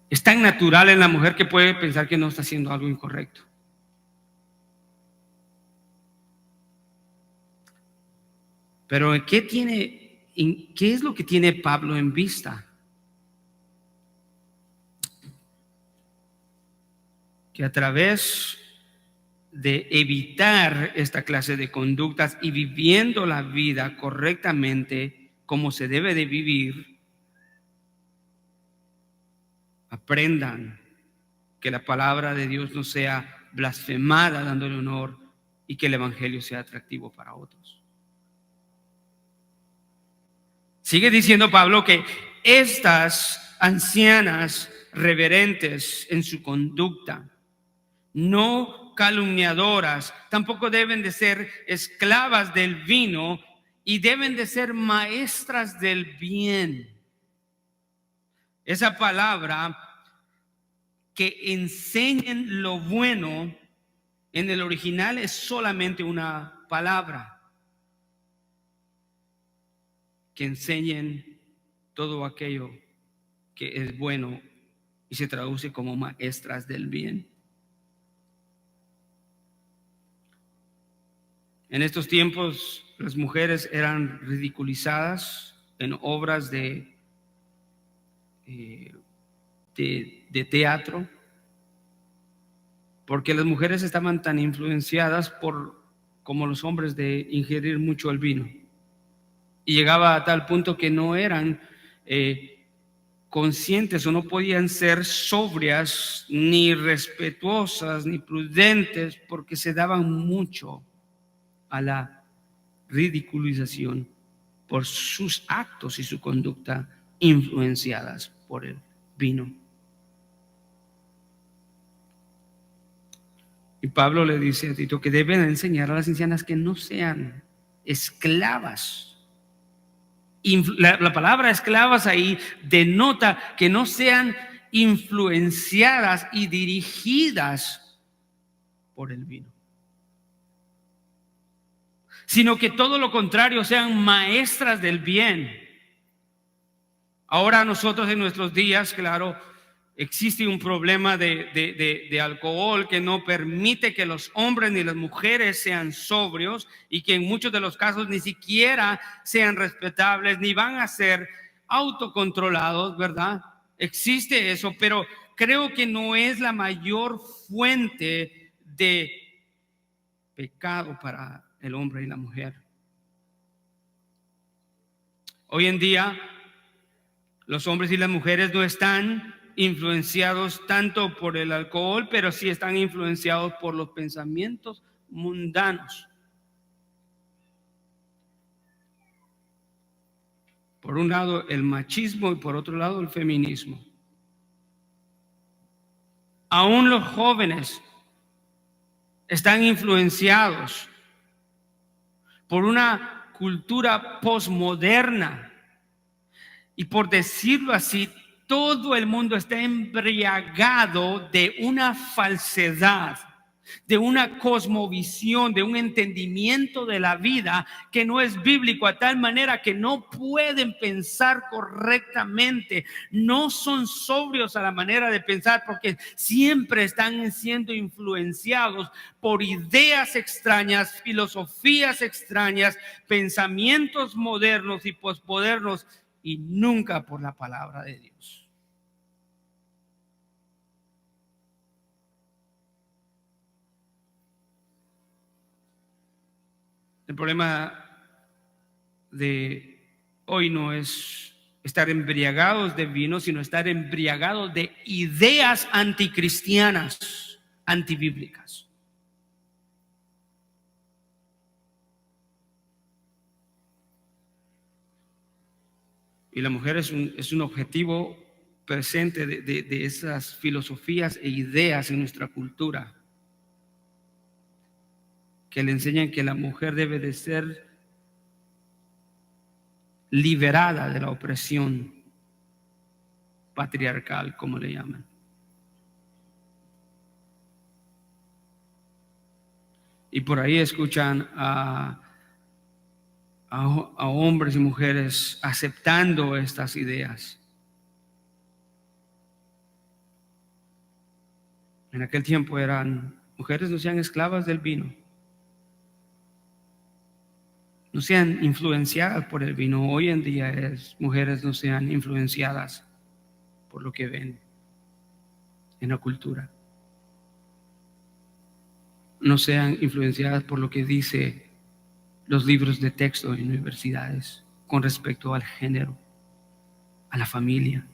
es tan natural en la mujer que puede pensar que no está haciendo algo incorrecto. Pero ¿qué es lo que tiene Pablo en vista? Que a través de evitar esta clase de conductas y viviendo la vida correctamente como se debe de vivir, aprendan que la palabra de Dios no sea blasfemada dándole honor y que el evangelio sea atractivo para otros. Sigue diciendo Pablo que estas ancianas reverentes en su conducta, no calumniadoras, tampoco deben de ser esclavas del vino y deben de ser maestras del bien. Esa palabra, que enseñen lo bueno, en el original es solamente una palabra. Que enseñen todo aquello que es bueno y se traduce como maestras del bien. En estos tiempos las mujeres eran ridiculizadas en obras de teatro, porque las mujeres estaban tan influenciadas como los hombres de ingerir mucho el vino. Y llegaba a tal punto que no eran conscientes o no podían ser sobrias, ni respetuosas, ni prudentes, porque se daban mucho a la ridiculización por sus actos y su conducta influenciadas por el vino. Y Pablo le dice a Tito que deben enseñar a las ancianas que no sean esclavas. La palabra esclavas ahí denota que no sean influenciadas y dirigidas por el vino, sino que todo lo contrario, sean maestras del bien. Ahora nosotros en nuestros días, claro, existe un problema de alcohol que no permite que los hombres ni las mujeres sean sobrios, y que en muchos de los casos ni siquiera sean respetables ni van a ser autocontrolados, ¿verdad? Existe eso, pero creo que no es la mayor fuente de pecado para el hombre y la mujer. Hoy en día los hombres y las mujeres no están influenciados tanto por el alcohol, pero sí están influenciados por los pensamientos mundanos. Por un lado el machismo y por otro lado el feminismo. Aún los jóvenes están influenciados por una cultura posmoderna, y por decirlo así, todo el mundo está embriagado de una falsedad, de una cosmovisión, de un entendimiento de la vida que no es bíblico, a tal manera que no pueden pensar correctamente, no son sobrios a la manera de pensar, porque siempre están siendo influenciados por ideas extrañas, filosofías extrañas, pensamientos modernos y posmodernos, y nunca por la palabra de Dios. El problema de hoy no es estar embriagados de vino, sino estar embriagados de ideas anticristianas, antibíblicas. Y la mujer es un objetivo presente de esas filosofías e ideas en nuestra cultura, que le enseñan que la mujer debe de ser liberada de la opresión patriarcal, como le llaman. Y por ahí escuchan a hombres y mujeres aceptando estas ideas. En aquel tiempo eran: mujeres, no sean esclavas del vino, no sean influenciadas por el vino. Hoy en día es: mujeres, no sean influenciadas por lo que ven en la cultura, no sean influenciadas por lo que dice los libros de texto en universidades con respecto al género, a la familia.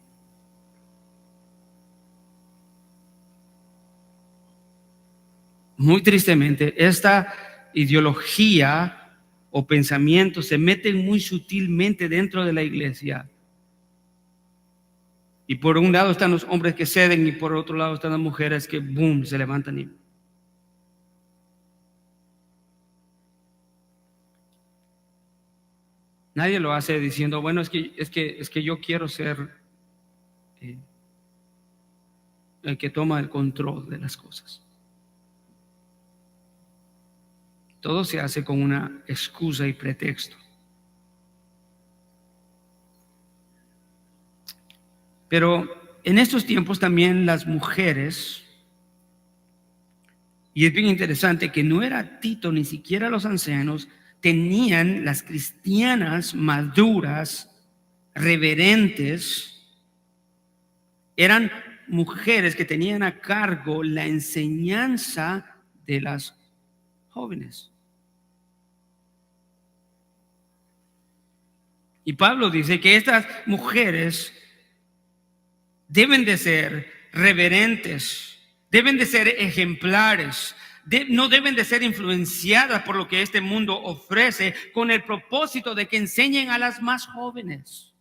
Muy tristemente, esta ideología o pensamiento se meten muy sutilmente dentro de la iglesia. Y por un lado están los hombres que ceden, y por otro lado están las mujeres que boom, se levantan y nadie lo hace diciendo: bueno, es que yo quiero ser el que toma el control de las cosas. Todo se hace con una excusa y pretexto. Pero en estos tiempos también las mujeres, y es bien interesante que no era Tito ni siquiera los ancianos, tenían las cristianas maduras, reverentes, eran mujeres que tenían a cargo la enseñanza de las jóvenes. Y Pablo dice que estas mujeres deben de ser reverentes, deben de ser ejemplares, no deben de ser influenciadas por lo que este mundo ofrece, con el propósito de que enseñen a las más jóvenes.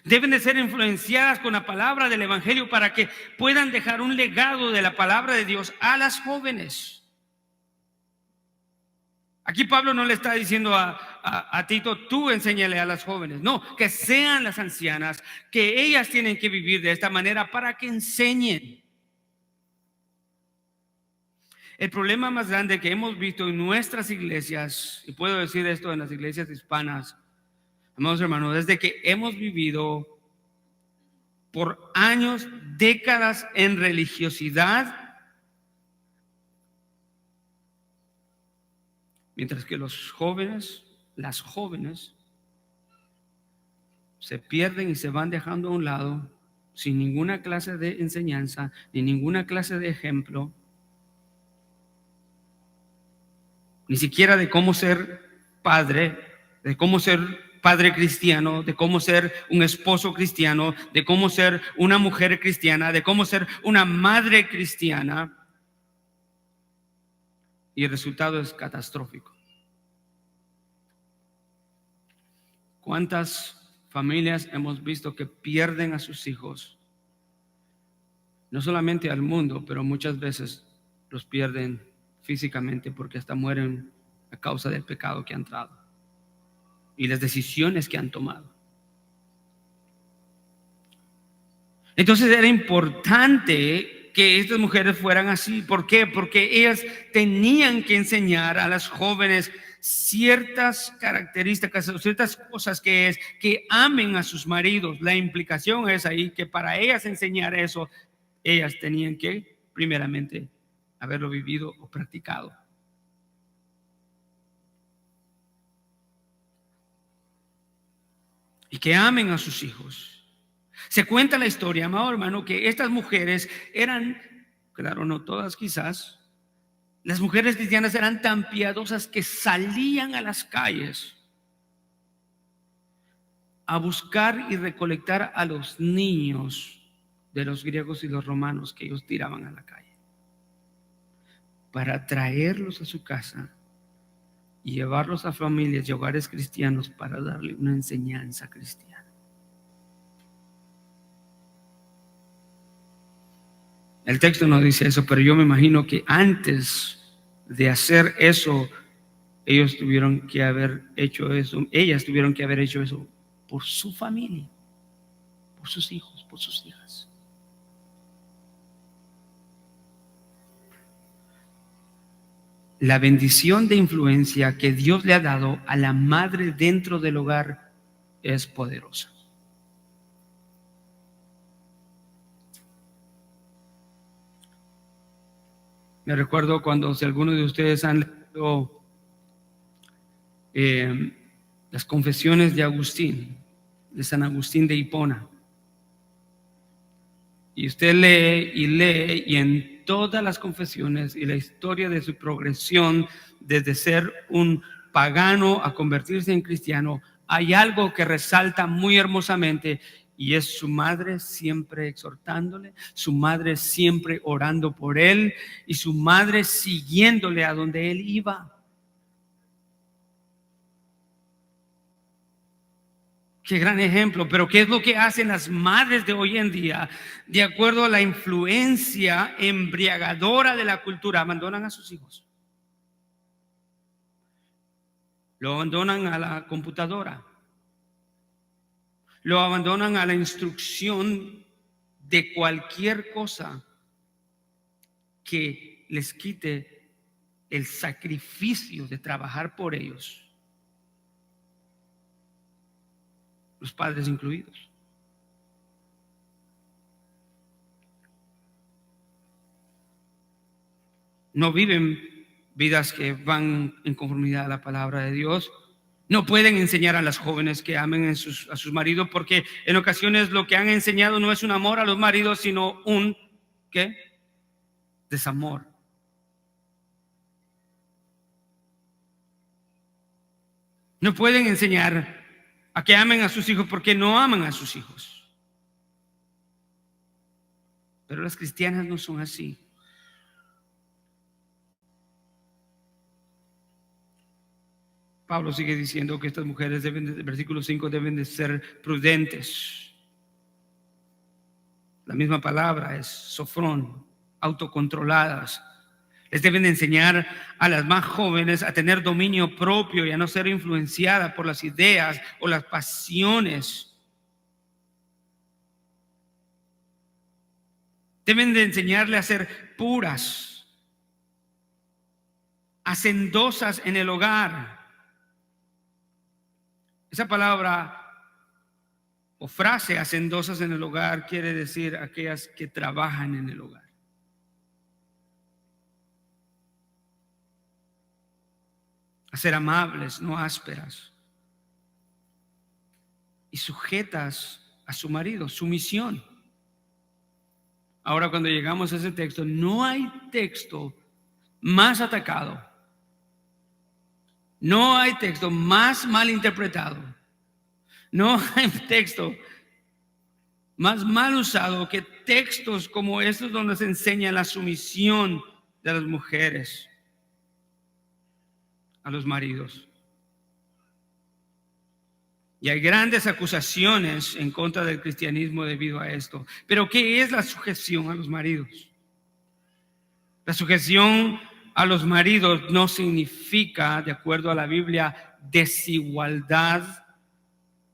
Deben de ser influenciadas con la palabra del evangelio para que puedan dejar un legado de la palabra de Dios a las jóvenes. Aquí Pablo no le está diciendo a Tito: tú enséñale a las jóvenes. No, que sean las ancianas, que ellas tienen que vivir de esta manera para que enseñen. El problema más grande que hemos visto en nuestras iglesias, y puedo decir esto en las iglesias hispanas, amados hermanos, es de que hemos vivido por años, décadas en religiosidad, mientras que los jóvenes, las jóvenes, se pierden y se van dejando a un lado sin ninguna clase de enseñanza, ni ninguna clase de ejemplo, ni siquiera de cómo ser padre, de cómo ser padre cristiano, de cómo ser un esposo cristiano, de cómo ser una mujer cristiana, de cómo ser una madre cristiana. Y el resultado es catastrófico. ¿Cuántas familias hemos visto que pierden a sus hijos? No solamente al mundo, pero muchas veces los pierden físicamente porque hasta mueren a causa del pecado que han entrado y las decisiones que han tomado. Entonces era importante que estas mujeres fueran así. ¿Por qué? Porque ellas tenían que enseñar a las jóvenes ciertas características o ciertas cosas que amen a sus maridos. La implicación es ahí que para ellas enseñar eso, ellas tenían que primeramente haberlo vivido o practicado. Y que amen a sus hijos. Se cuenta la historia, amado hermano, que estas mujeres eran, claro, no todas quizás, las mujeres cristianas eran tan piadosas que salían a las calles a buscar y recolectar a los niños de los griegos y los romanos que ellos tiraban a la calle, para traerlos a su casa y llevarlos a familias y hogares cristianos para darle una enseñanza cristiana. El texto no dice eso, pero yo me imagino que antes de hacer eso, ellos tuvieron que haber hecho eso, ellas tuvieron que haber hecho eso por su familia, por sus hijos, por sus hijas. La bendición de influencia que Dios le ha dado a la madre dentro del hogar es poderosa. Me recuerdo cuando, si algunos de ustedes han leído las confesiones de Agustín, de San Agustín de Hipona, y usted lee, y en todas las confesiones y la historia de su progresión desde ser un pagano a convertirse en cristiano, hay algo que resalta muy hermosamente, y es su madre siempre exhortándole, su madre siempre orando por él y su madre siguiéndole a donde él iba. Qué gran ejemplo. Pero ¿qué es lo que hacen las madres de hoy en día? De acuerdo a la influencia embriagadora de la cultura, abandonan a sus hijos. Lo abandonan a la computadora. Lo abandonan a la instrucción de cualquier cosa que les quite el sacrificio de trabajar por ellos, los padres incluidos. No viven vidas que van en conformidad a la palabra de Dios. No pueden enseñar a las jóvenes que amen a sus maridos, porque en ocasiones lo que han enseñado no es un amor a los maridos, sino un ¿qué? Desamor. No pueden enseñar a que amen a sus hijos porque no aman a sus hijos. Pero las cristianas no son así. Pablo sigue diciendo que estas mujeres versículo 5, deben de ser prudentes. La misma palabra es sofrón, autocontroladas. Les deben de enseñar a las más jóvenes a tener dominio propio y a no ser influenciadas por las ideas o las pasiones. Deben de enseñarle a ser puras, hacendosas en el hogar. Esa palabra o frase, hacendosas en el hogar, quiere decir aquellas que trabajan en el hogar. A ser amables, no ásperas, y sujetas a su marido, sumisión. Ahora, cuando llegamos a ese texto, no hay texto más atacado, no hay texto más mal interpretado, no hay texto más mal usado que textos como estos donde se enseña la sumisión de las mujeres a los maridos. Y hay grandes acusaciones en contra del cristianismo debido a esto. Pero ¿qué es la sujeción a los maridos? La sujeción a los maridos no significa, de acuerdo a la Biblia, desigualdad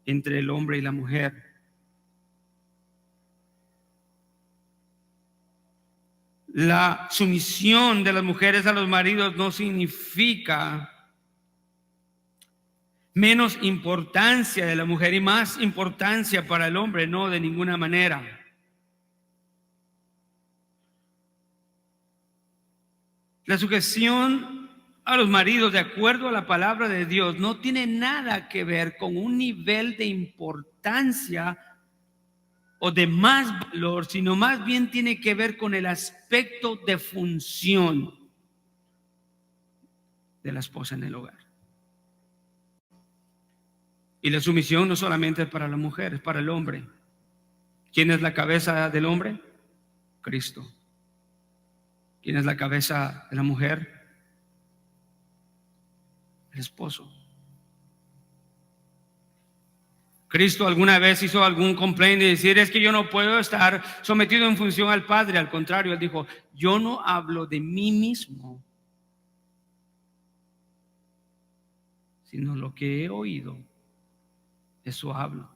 entre el hombre y la mujer. La sumisión de las mujeres a los maridos no significa menos importancia de la mujer y más importancia para el hombre, no, de ninguna manera. La sujeción a los maridos, de acuerdo a la palabra de Dios, no tiene nada que ver con un nivel de importancia o de más valor, sino más bien tiene que ver con el aspecto de función de la esposa en el hogar. Y la sumisión no solamente es para la mujer, es para el hombre. ¿Quién es la cabeza del hombre? Cristo. ¿Quién es la cabeza de la mujer? El esposo. Cristo alguna vez hizo algún complaint de decir, es que yo no puedo estar sometido en función al Padre. Al contrario, él dijo, yo no hablo de mí mismo, sino lo que he oído, eso hablo.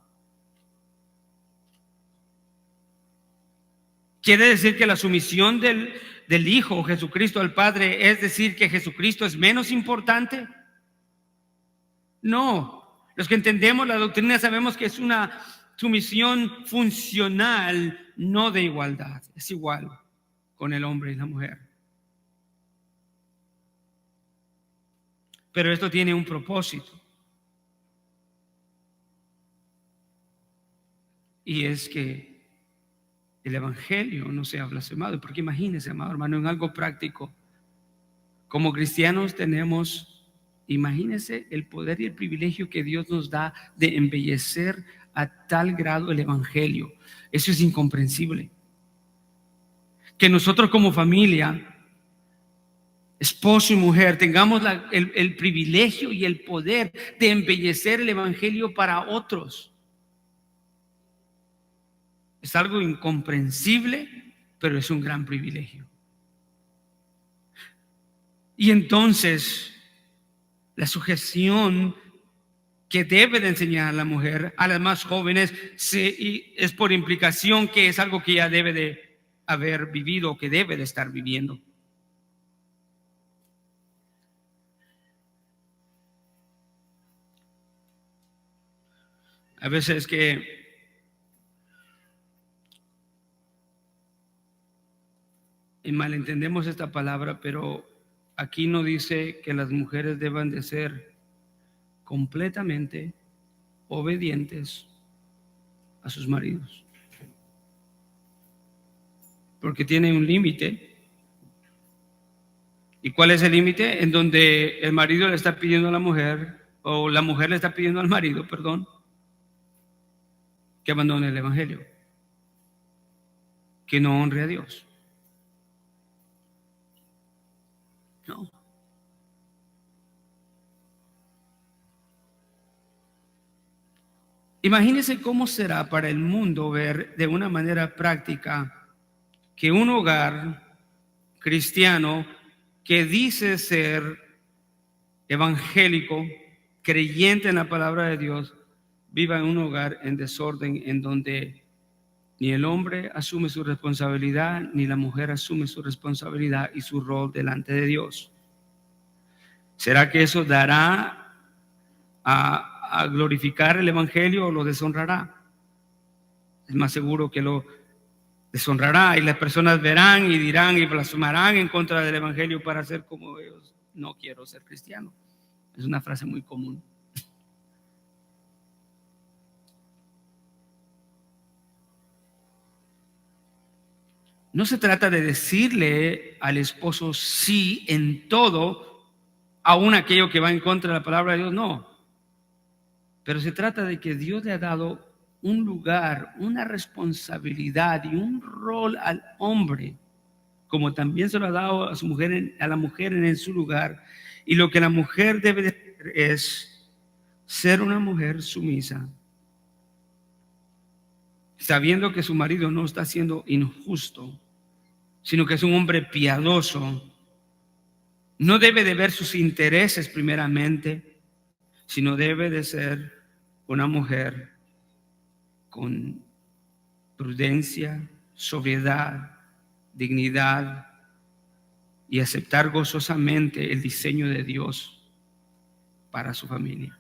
¿Quiere decir que la sumisión del Hijo Jesucristo al Padre es decir que Jesucristo es menos importante? No. Los que entendemos la doctrina sabemos que es una sumisión funcional, no de igualdad. Es igual con el hombre y la mujer. Pero esto tiene un propósito. Y es que el evangelio no sea blasfemado. Porque imagínese, amado hermano, en algo práctico. Como cristianos imagínese el poder y el privilegio que Dios nos da de embellecer a tal grado el evangelio. Eso es incomprensible. Que nosotros como familia, esposo y mujer, tengamos el privilegio y el poder de embellecer el evangelio para otros. Es algo incomprensible, pero es un gran privilegio. Y entonces, la sujeción que debe de enseñar a la mujer, a las más jóvenes, es por implicación que es algo que ya debe de haber vivido, que debe de estar viviendo. A veces que y malentendemos esta palabra, pero aquí no dice que las mujeres deban de ser completamente obedientes a sus maridos, porque tiene un límite. ¿Y cuál es el límite? En donde el marido le está pidiendo a la mujer, o la mujer le está pidiendo al marido, perdón, que abandone el evangelio, que no honre a Dios. No. Imagínense cómo será para el mundo ver de una manera práctica que un hogar cristiano que dice ser evangélico, creyente en la palabra de Dios, viva en un hogar en desorden, en donde ni el hombre asume su responsabilidad, ni la mujer asume su responsabilidad y su rol delante de Dios. ¿Será que eso dará a glorificar el evangelio o lo deshonrará? Es más seguro que lo deshonrará, y las personas verán y dirán y blasfemarán en contra del evangelio para ser como ellos. No quiero ser cristiano. Es una frase muy común. No se trata de decirle al esposo sí en todo, aún aquello que va en contra de la palabra de Dios, no. Pero se trata de que Dios le ha dado un lugar, una responsabilidad y un rol al hombre, como también se lo ha dado a su mujer, a la mujer en su lugar. Y lo que la mujer debe de hacer es ser una mujer sumisa, sabiendo que su marido no está siendo injusto, sino que es un hombre piadoso. No debe de ver sus intereses primeramente, sino debe de ser una mujer con prudencia, sobriedad, dignidad, y aceptar gozosamente el diseño de Dios para su familia.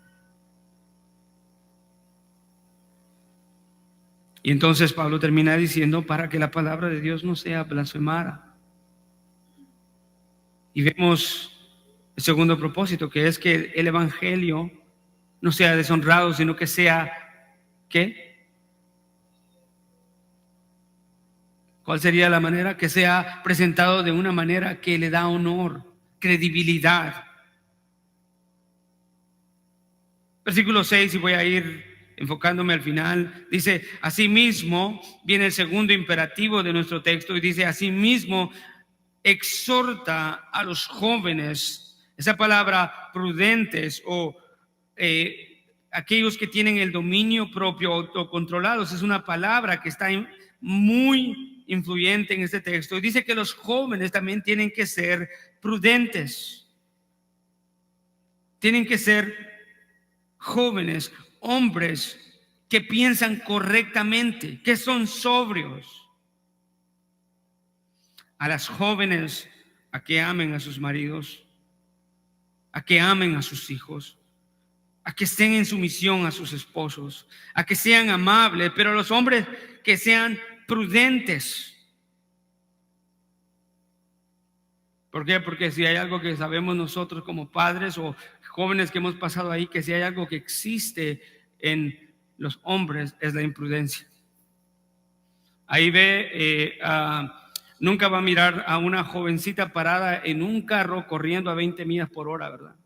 Y entonces Pablo termina diciendo, para que la palabra de Dios no sea blasfemada. Y vemos el segundo propósito, que es que el evangelio no sea deshonrado, sino que sea, ¿qué? ¿Cuál sería la manera? Que sea presentado de una manera que le da honor, credibilidad. Versículo 6, y voy a ir enfocándome al final, dice, asimismo, viene el segundo imperativo de nuestro texto, y dice, asimismo, exhorta a los jóvenes. Esa palabra prudentes o aquellos que tienen el dominio propio, autocontrolados, es una palabra que está muy influyente en este texto. Y dice que los jóvenes también tienen que ser prudentes. Tienen que ser jóvenes, hombres que piensan correctamente, que son sobrios. A las jóvenes, a que amen a sus maridos, a que amen a sus hijos, a que estén en sumisión a sus esposos, a que sean amables, pero a los hombres que sean prudentes. ¿Por qué? Porque si hay algo que sabemos nosotros como padres o jóvenes que hemos pasado ahí, que si hay algo que existe en los hombres es la imprudencia. Ahí ve, nunca va a mirar a una jovencita parada en un carro corriendo a 20 millas por hora, ¿verdad?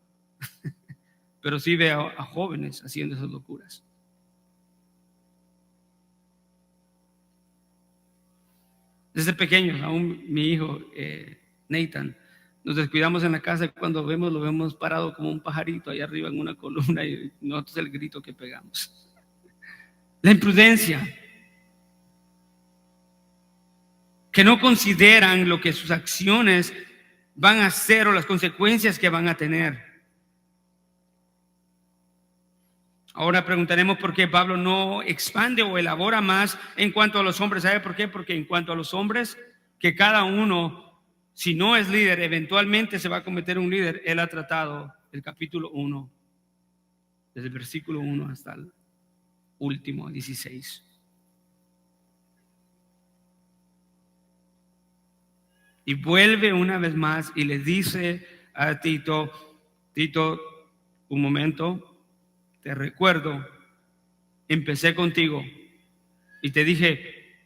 Pero sí ve a jóvenes haciendo esas locuras. Desde pequeños, aún mi hijo Nathan, nos descuidamos en la casa y cuando lo vemos parado como un pajarito ahí arriba en una columna, y nosotros el grito que pegamos. La imprudencia, que no consideran lo que sus acciones van a hacer o las consecuencias que van a tener. Ahora preguntaremos por qué Pablo no expande o elabora más en cuanto a los hombres. ¿Sabe por qué? Porque en cuanto a los hombres, que cada uno, si no es líder, eventualmente se va a convertir en un líder. Él ha tratado el capítulo 1, desde el versículo 1 hasta el último, 16. Y vuelve una vez más y le dice a Tito, un momento, te recuerdo, empecé contigo y te dije,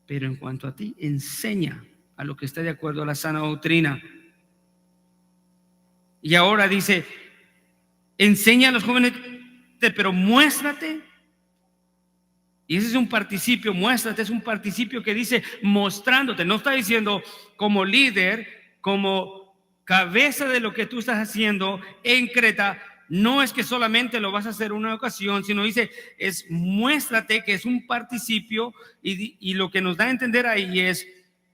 pero en cuanto a ti, enseña a lo que esté de acuerdo a la sana doctrina. Y ahora dice, enseña a los jóvenes, pero muéstrate. Y ese es un participio, muéstrate, es un participio que dice mostrándote. No está diciendo como líder, como cabeza de lo que tú estás haciendo en Creta. No es que solamente lo vas a hacer una ocasión, sino dice, es muéstrate, que es un participio, y lo que nos da a entender ahí es,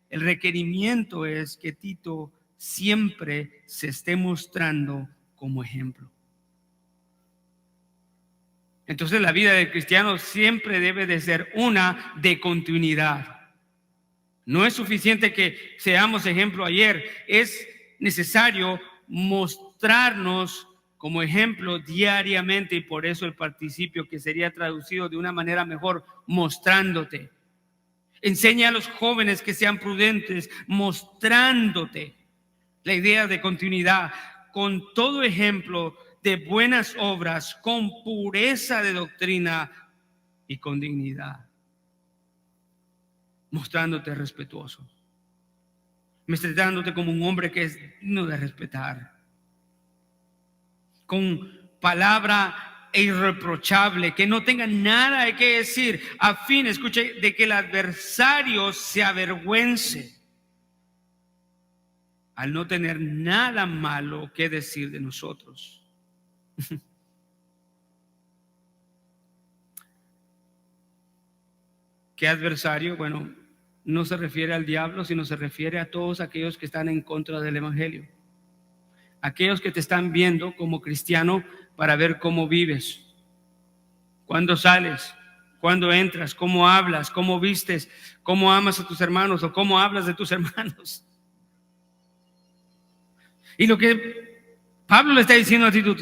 el requerimiento es que Tito siempre se esté mostrando como ejemplo. Entonces la vida del cristiano siempre debe de ser una de continuidad. No es suficiente que seamos ejemplo ayer, es necesario mostrarnos como ejemplo diariamente, y por eso el participio, que sería traducido de una manera mejor, mostrándote. Enseña a los jóvenes que sean prudentes, mostrándote. La idea de continuidad, con todo ejemplo de buenas obras, con pureza de doctrina y con dignidad. Mostrándote respetuoso, mostrándote como un hombre que es digno de respetar, con palabra irreprochable, que no tenga nada que decir, a fin, escuche, de que el adversario se avergüence al no tener nada malo que decir de nosotros. ¿Qué adversario? Bueno, no se refiere al diablo, sino se refiere a todos aquellos que están en contra del evangelio. Aquellos que te están viendo como cristiano para ver cómo vives, cuándo sales, cuándo entras, cómo hablas, cómo vistes, cómo amas a tus hermanos o cómo hablas de tus hermanos. Y lo que Pablo le está diciendo a Tito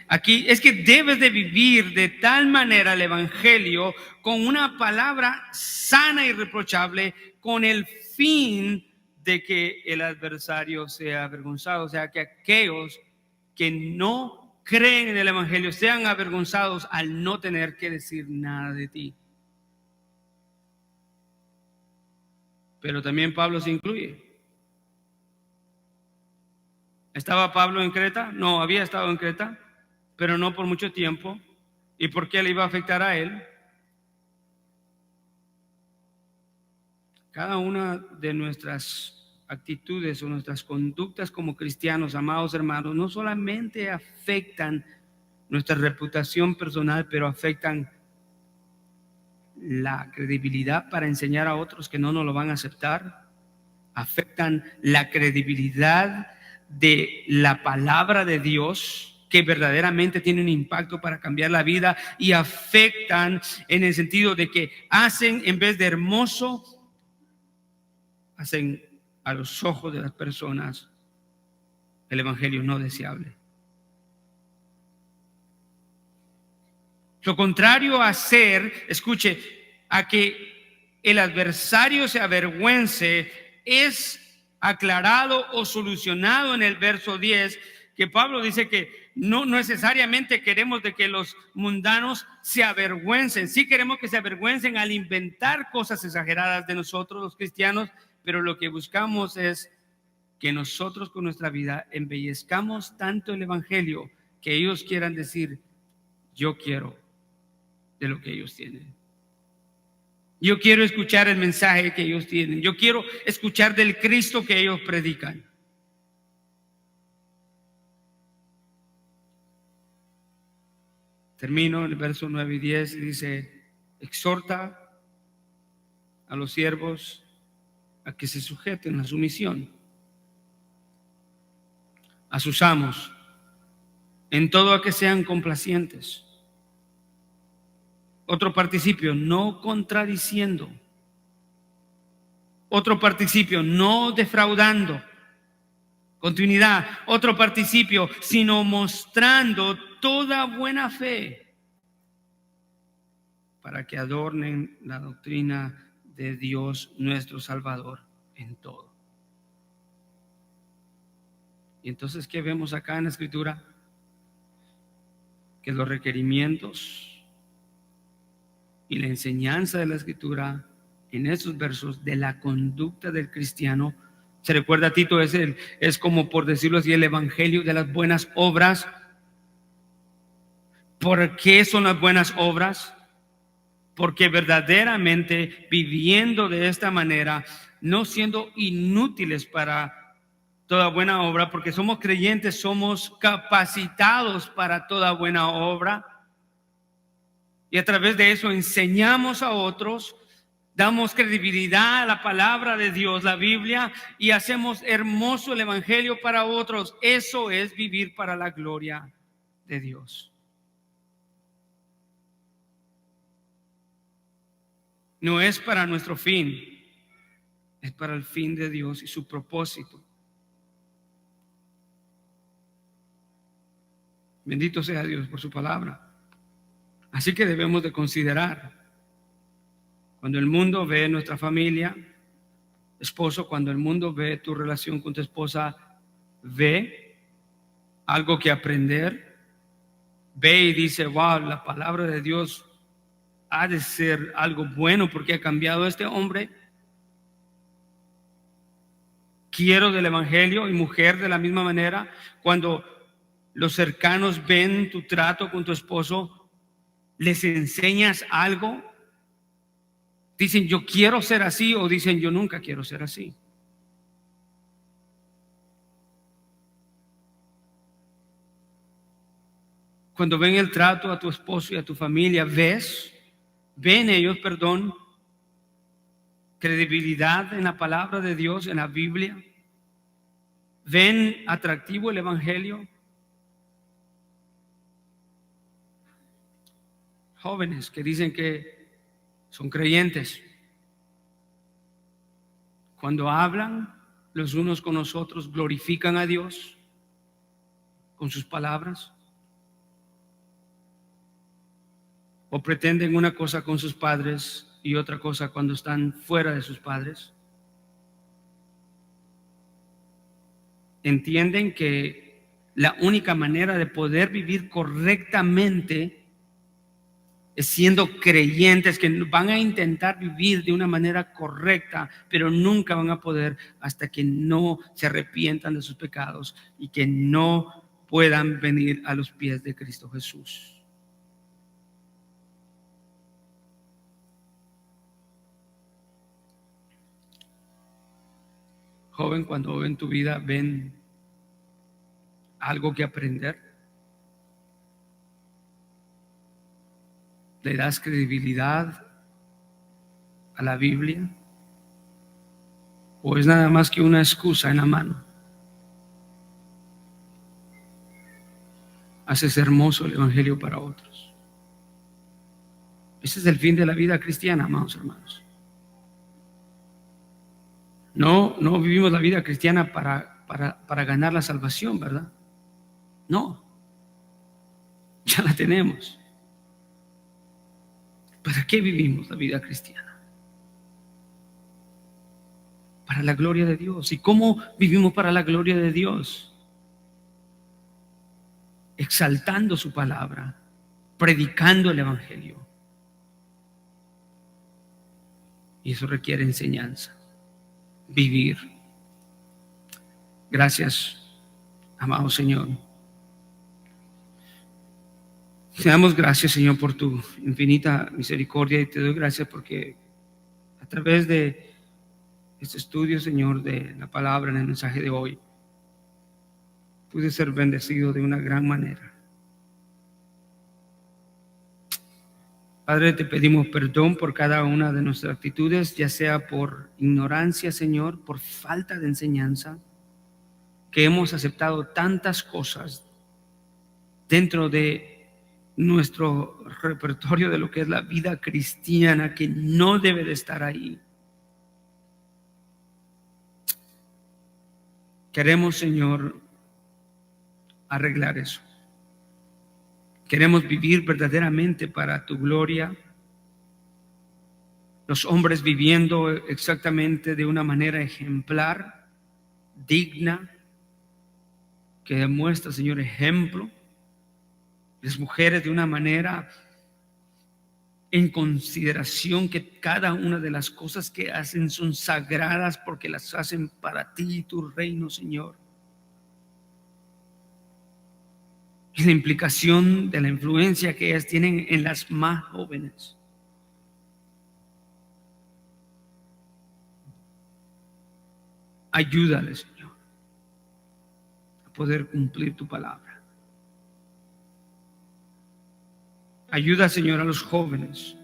aquí es que debes de vivir de tal manera el evangelio con una palabra sana y reprochable, con el fin de que el adversario sea avergonzado. O sea, que aquellos que no creen en el evangelio sean avergonzados al no tener que decir nada de ti. Pero también Pablo se incluye. ¿Estaba Pablo en Creta? No, había estado en Creta, pero no por mucho tiempo. ¿Y por qué le iba a afectar a él? Cada una de nuestras actitudes o nuestras conductas como cristianos, amados hermanos, no solamente afectan nuestra reputación personal, pero afectan la credibilidad para enseñar a otros que no nos lo van a aceptar, afectan la credibilidad de la palabra de Dios, que verdaderamente tiene un impacto para cambiar la vida, y afectan en el sentido de que hacen, en vez de hermoso, hacen a los ojos de las personas el evangelio no deseable. Lo contrario a hacer, escuche, a que el adversario se avergüence, es aclarado o solucionado en el verso 10, que Pablo dice que no necesariamente queremos de que los mundanos se avergüencen. Sí queremos que se avergüencen al inventar cosas exageradas de nosotros los cristianos, pero lo que buscamos es que nosotros con nuestra vida embellezcamos tanto el evangelio que ellos quieran decir: yo quiero de lo que ellos tienen. Yo quiero escuchar el mensaje que ellos tienen. Yo quiero escuchar del Cristo que ellos predican. Termino en el verso 9 y 10 y dice: exhorta a los siervos a que se sujeten a su misión, a sus amos, en todo a que sean complacientes. Otro participio, no contradiciendo. Otro participio, no defraudando. Continuidad. Otro participio, sino mostrando toda buena fe, para que adornen la doctrina de Dios nuestro Salvador en todo. Y entonces, ¿qué vemos acá en la Escritura? Que los requerimientos y la enseñanza de la Escritura en esos versos de la conducta del cristiano, se recuerda, Tito, es como, por decirlo así, el evangelio de las buenas obras. ¿Por qué son las buenas obras? Porque verdaderamente viviendo de esta manera, no siendo inútiles para toda buena obra, porque somos creyentes, somos capacitados para toda buena obra, y a través de eso enseñamos a otros, damos credibilidad a la palabra de Dios, la Biblia, y hacemos hermoso el evangelio para otros. Eso es vivir para la gloria de Dios. No es para nuestro fin, es para el fin de Dios y su propósito. Bendito sea Dios por su palabra. Así que debemos de considerar, cuando el mundo ve nuestra familia, esposo, cuando el mundo ve tu relación con tu esposa, ve algo que aprender, ve y dice, wow, la palabra de Dios ha de ser algo bueno porque ha cambiado a este hombre. Quiero del evangelio. Y mujer, de la misma manera, cuando los cercanos ven tu trato con tu esposo, les enseñas algo, dicen yo quiero ser así, o dicen yo nunca quiero ser así. Cuando ven el trato a tu esposo y a tu familia, ven ellos, credibilidad en la palabra de Dios, en la Biblia. Ven atractivo el evangelio. Jóvenes que dicen que son creyentes, cuando hablan los unos con los otros, glorifican a Dios con sus palabras, o pretenden una cosa con sus padres y otra cosa cuando están fuera de sus padres. Entienden que la única manera de poder vivir correctamente es siendo creyentes, que van a intentar vivir de una manera correcta, pero nunca van a poder hasta que no se arrepientan de sus pecados y que no puedan venir a los pies de Cristo Jesús. Joven, cuando ven tu vida, ven algo que aprender. ¿Le das credibilidad a la Biblia? ¿O es nada más que una excusa en la mano? Haces hermoso el evangelio para otros. Ese es el fin de la vida cristiana, amados hermanos. No vivimos la vida cristiana para ganar la salvación, ¿verdad? No, ya la tenemos. ¿Para qué vivimos la vida cristiana? Para la gloria de Dios. ¿Y cómo vivimos para la gloria de Dios? Exaltando su palabra, predicando el evangelio. Y eso requiere enseñanza, vivir. Gracias, amado Señor. Te damos gracias, Señor, por tu infinita misericordia, y te doy gracias porque a través de este estudio, Señor, de la palabra en el mensaje de hoy, pude ser bendecido de una gran manera. Padre, te pedimos perdón por cada una de nuestras actitudes, ya sea por ignorancia, Señor, por falta de enseñanza, que hemos aceptado tantas cosas dentro de nuestro repertorio de lo que es la vida cristiana que no debe de estar ahí. Queremos, Señor, arreglar eso. Queremos vivir verdaderamente para tu gloria. Los hombres viviendo exactamente de una manera ejemplar, digna, que demuestra, Señor, ejemplo. Las mujeres de una manera en consideración que cada una de las cosas que hacen son sagradas porque las hacen para ti y tu reino, Señor. Y la implicación de la influencia que ellas tienen en las más jóvenes. Ayúdale, Señor, a poder cumplir tu palabra. Ayuda, Señor, a los jóvenes,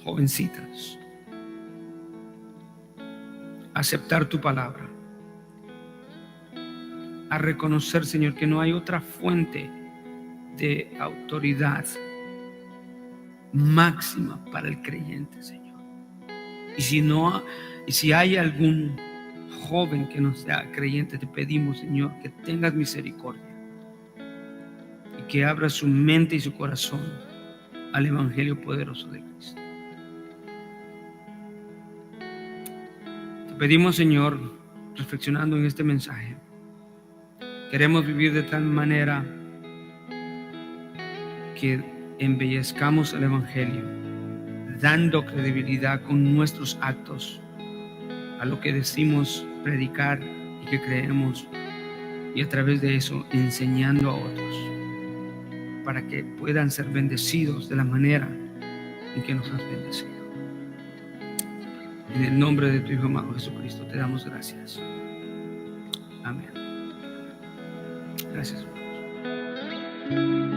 jovencitas, a aceptar tu palabra, a reconocer, Señor, que no hay otra fuente de autoridad máxima para el creyente, Señor. Y si hay algún joven que no sea creyente, te pedimos, Señor, que tengas misericordia y que abra su mente y su corazón al evangelio poderoso de Cristo. Te pedimos, Señor, reflexionando en este mensaje, queremos vivir de tal manera que embellezcamos el evangelio, dando credibilidad con nuestros actos a lo que decimos predicar y que creemos, y a través de eso enseñando a otros para que puedan ser bendecidos de la manera en que nos has bendecido. En el nombre de tu Hijo amado Jesucristo te damos gracias. Amén. Gracias, hermanos.